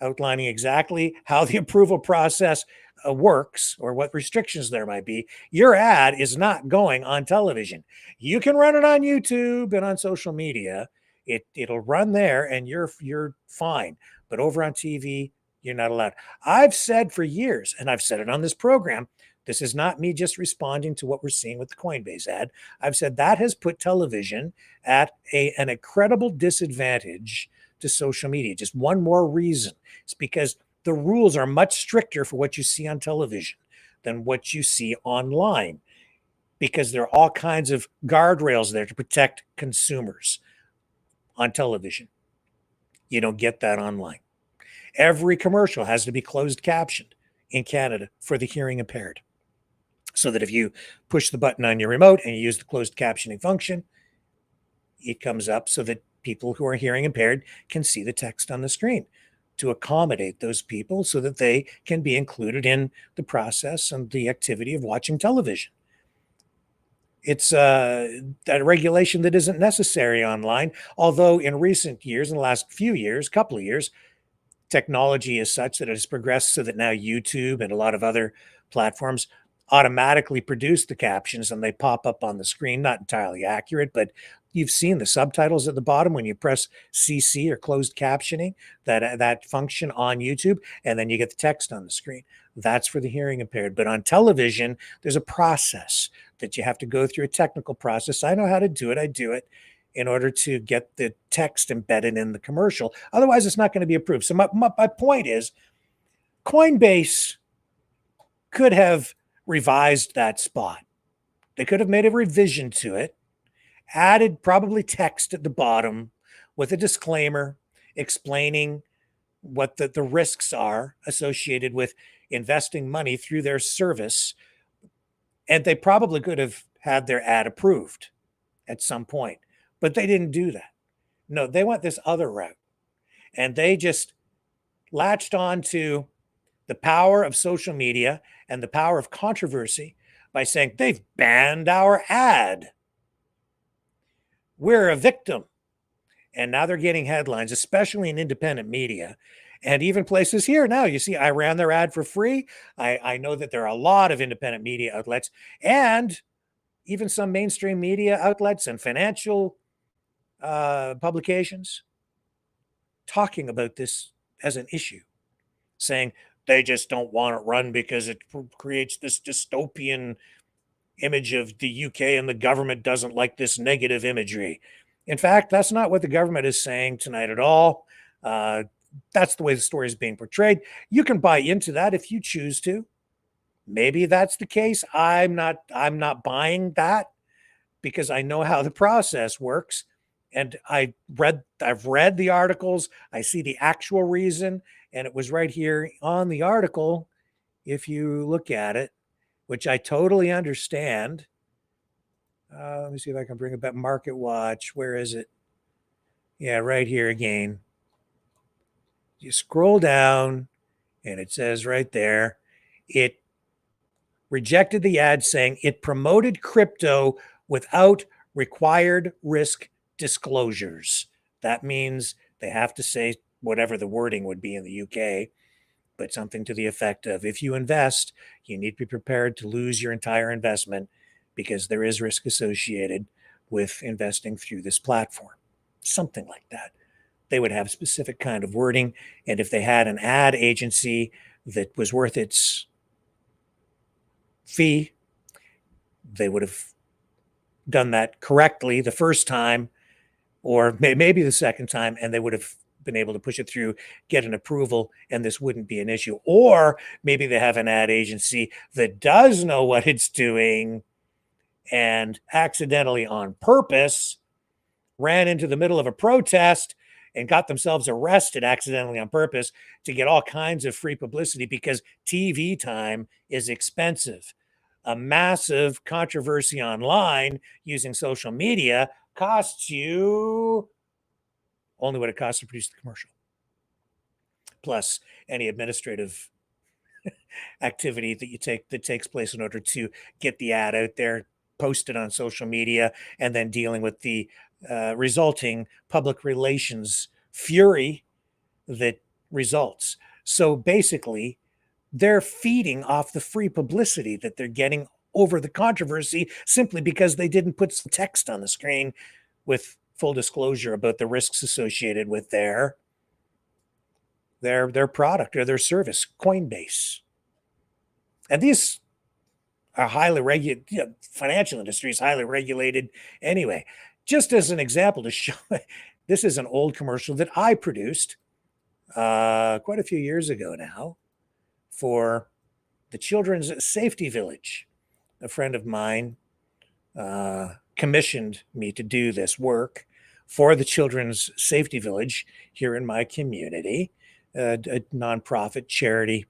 outlining exactly how the approval process works or what restrictions there might be, your ad is not going on television. You can run it on YouTube and on social media. It'll run there and you're fine. But over on TV, you're not allowed. I've said for years, and I've said it on this program, this is not me just responding to what we're seeing with the Coinbase ad. I've said that has put television at an incredible disadvantage to social media. Just one more reason. It's because the rules are much stricter for what you see on television than what you see online, because there are all kinds of guardrails there to protect consumers on television. You don't get that online. Every commercial has to be closed captioned in Canada for the hearing impaired, so that if you push the button on your remote and you use the closed captioning function, it comes up so that people who are hearing impaired can see the text on the screen, to accommodate those people so that they can be included in the process and the activity of watching television. It's that regulation that isn't necessary online, although in recent years, in the last few years, couple of years, technology is such that it has progressed so that now YouTube and a lot of other platforms automatically produce the captions and they pop up on the screen. Not entirely accurate, but you've seen the subtitles at the bottom when you press CC or closed captioning, that function on YouTube, and then you get the text on the screen. That's for the hearing impaired. But on television, there's a process that you have to go through, a technical process. I know how to do it. I do it in order to get the text embedded in the commercial. Otherwise, it's not going to be approved. So my point is, Coinbase could have revised that spot. They could have made a revision to it, added probably text at the bottom with a disclaimer explaining what the risks are associated with investing money through their service. And they probably could have had their ad approved at some point, but they didn't do that. No, they went this other route, and they just latched on to the power of social media and the power of controversy by saying they've banned our ad. We're a victim. And now they're getting headlines, especially in independent media and even places here. Now, you see, I ran their ad for free. I know that there are a lot of independent media outlets and even some mainstream media outlets and financial publications talking about this as an issue, saying they just don't want it run because it creates this dystopian image of the UK and the government doesn't like this negative imagery. In fact, that's not what the government is saying tonight at all. That's the way the story is being portrayed. You can buy into that if you choose to. Maybe that's the case. I'm not buying that, because I know how the process works. And I've read the articles. I see the actual reason, and it was right here on the article if you look at it, which I totally understand. Let me see if I can bring it back. Market Watch. Where is it? Yeah, right here again. You scroll down, and it says right there, it rejected the ad saying it promoted crypto without required risk disclosures. That means they have to say whatever the wording would be in the UK, but something to the effect of, if you invest, you need to be prepared to lose your entire investment because there is risk associated with investing through this platform. Something like that. They would have specific kind of wording. And if they had an ad agency that was worth its fee, they would have done that correctly the first time, or maybe the second time, and they would have been able to push it through, get an approval, and this wouldn't be an issue. Or maybe they have an ad agency that does know what it's doing and accidentally, on purpose, ran into the middle of a protest and got themselves arrested accidentally on purpose to get all kinds of free publicity, because TV time is expensive. A massive controversy online using social media costs you only what it costs to produce the commercial, plus any administrative activity that takes place in order to get the ad out there, post it on social media, and then dealing with the resulting public relations fury that results. So basically, they're feeding off the free publicity that they're getting over the controversy simply because they didn't put some text on the screen with full disclosure about the risks associated with their product or their service, Coinbase. And these are highly regulated, financial industry is highly regulated anyway. Just as an example to show, this is an old commercial that I produced quite a few years ago now for the Children's Safety Village. A friend of mine commissioned me to do this work for the Children's Safety Village here in my community, a nonprofit charity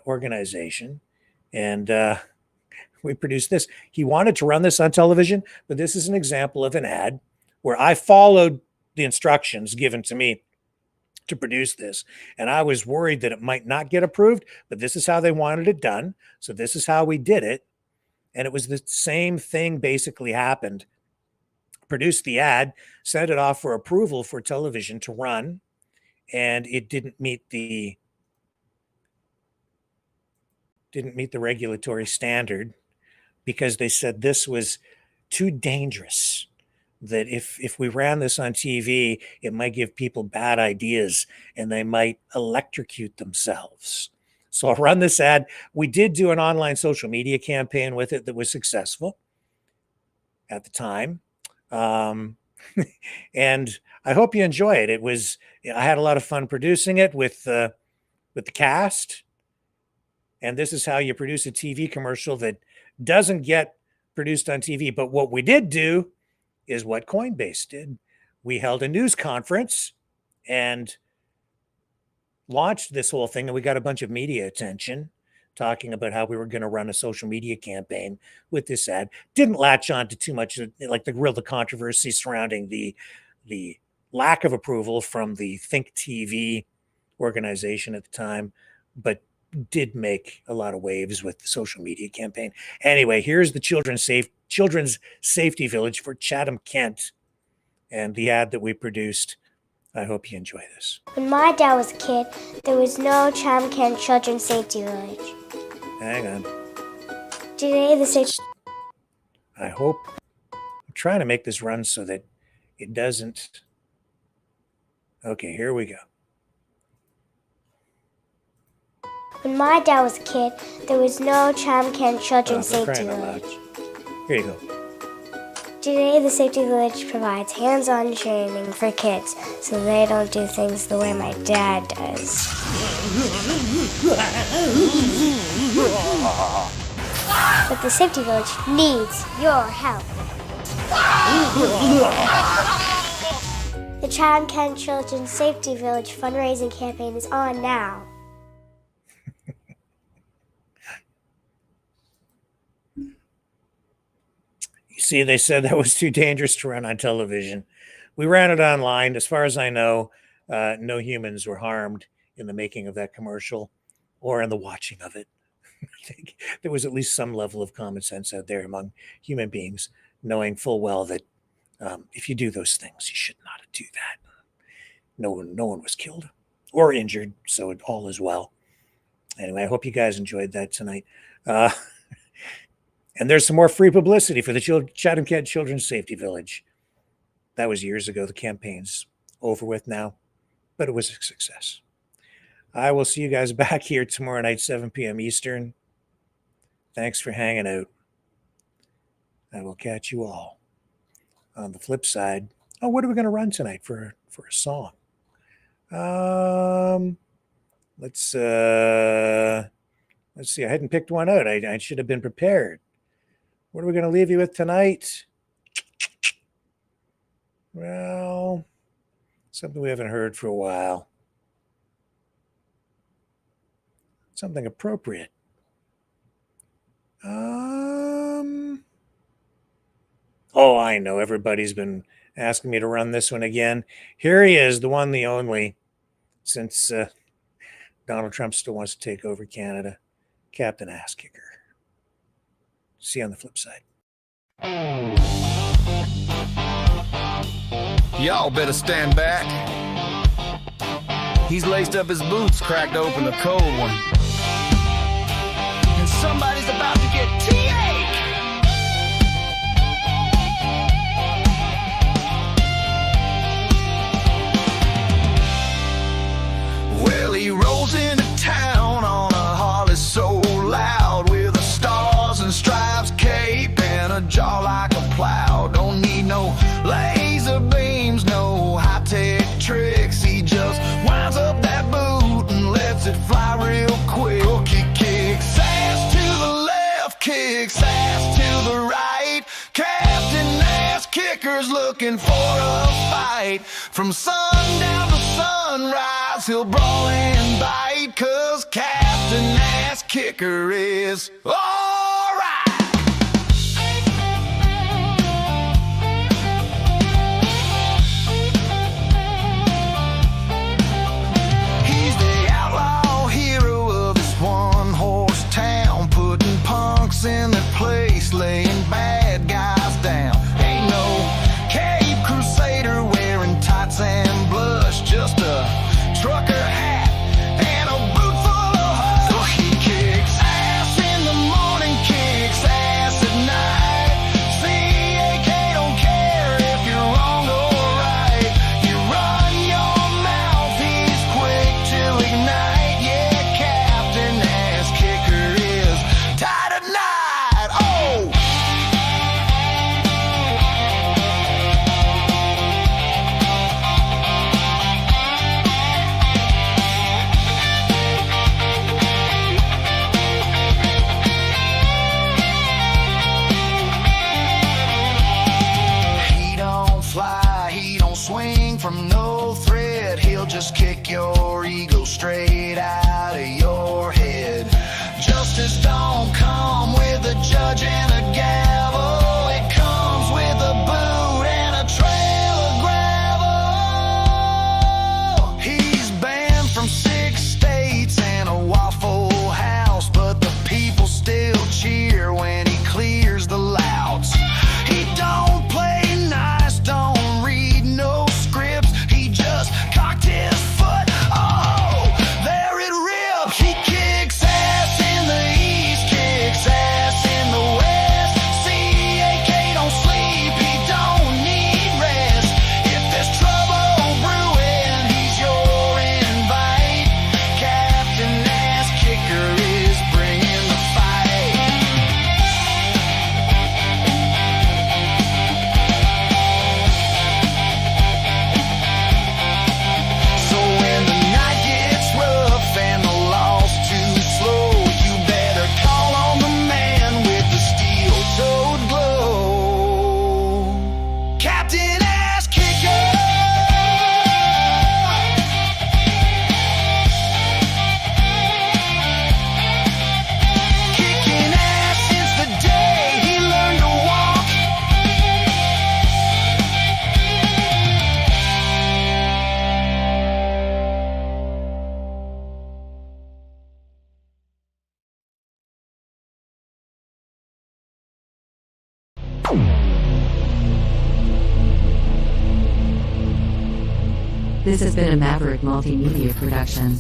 organization. And we produced this. He wanted to run this on television, but this is an example of an ad where I followed the instructions given to me to produce this. And I was worried that it might not get approved, but this is how they wanted it done. So this is how we did it. And it was the same thing basically happened. Produced the ad, sent it off for approval for television to run, and it didn't meet the regulatory standard because they said this was too dangerous, that if we ran this on TV, it might give people bad ideas and they might electrocute themselves. So I'll run this ad. We did do an online social media campaign with it that was successful at the time. And I hope you enjoy it. I had a lot of fun producing it with the cast. And this is how you produce a TV commercial that doesn't get produced on TV. But what we did do is what Coinbase did. We held a news conference and launched this whole thing, and we got a bunch of media attention talking about how we were going to run a social media campaign with this ad. Didn't latch on to too much like the controversy surrounding the lack of approval from the Think TV organization at the time, but did make a lot of waves with the social media campaign. Anyway, here's the Children's Safety Village for Chatham, Kent, and the ad that we produced. I hope you enjoy this. When my dad was a kid, there was no Chatham, Kent Children's Safety Village. Hang on. Today, the safety... I hope... I'm trying to make this run so that it doesn't... Okay, here we go. When my dad was a kid, there was no Chatham, Kent Children's Safety Village. Here you go. Today, the Safety Village provides hands-on training for kids so they don't do things the way my dad does. But the Safety Village needs your help. The Chatham Kent Children's Safety Village fundraising campaign is on now. See, they said that was too dangerous to run on television. We ran it online. As far as I know, no humans were harmed in the making of that commercial or in the watching of it. I think there was at least some level of common sense out there among human beings, knowing full well that if you do those things, you should not do that. No one was killed or injured, so all is well. Anyway, I hope you guys enjoyed that tonight. And there's some more free publicity for the Chatham Kent Children's Safety Village. That was years ago. The campaign's over with now, but it was a success. I will see you guys back here tomorrow night, 7 p.m. Eastern. Thanks for hanging out. I will catch you all on the flip side. Oh, what are we going to run tonight for a song? Let's see. I hadn't picked one out. I should have been prepared. What are we going to leave you with tonight? Well, something we haven't heard for a while. Something appropriate. Oh, I know. Everybody's been asking me to run this one again. Here he is, the one, the only. Since Donald Trump still wants to take over Canada. Captain Ass Kicker. See you on the flip side. Y'all better stand back. He's laced up his boots, cracked open a cold one. And somebody's about to get TA! Well, he rolls into town on a Harley so loud, with a stars and stripes cape and a jaw like a plow. Don't need no laser beams, no high-tech tricks. He just winds up that boot and lets it fly real quick. He kicks ass to the left, kicks ass to the right. Captain Ass Kicker's looking for a fight. From sundown to sunrise, he'll brawl and bite, 'cause Captain Ass Kicker is alright. He's the outlaw hero of this one-horse town, putting punks in their place, laying bad guys down. Ain't no Cape Crusader wearing tights and blush, just a trucker hat and a boot full of hush. So he kicks ass in the morning, kicks ass at night. CAK don't care if you're wrong or right. You run your mouth, he's quick to ignite. Yeah, Captain Ass Kicker is tight at night. Oh! He don't fly, he don't swing from no thread. He'll just kick your ego straight out of your head. Justice don't come with a judge and a gavel. It comes with a boot and a trail of gravel. He's banned from 6 states and a Waffle House, but the people still cheer when he clears the louts. He don't play nice, don't read no scripts. He just cocked his foot. Oh, there it rips. He kicks ass in the east, kicks ass in the west. CAK don't sleep, he don't need rest. If there's trouble brewing, he's your invite. Captain Ass Kicker is bringing the fight. So when the night gets rough and the law's too slow, you better call on the man with the steel-toed glow. Captain Ass Kicker! Kicking ass since the day he learned to walk. This has been a Maverick Multimedia production.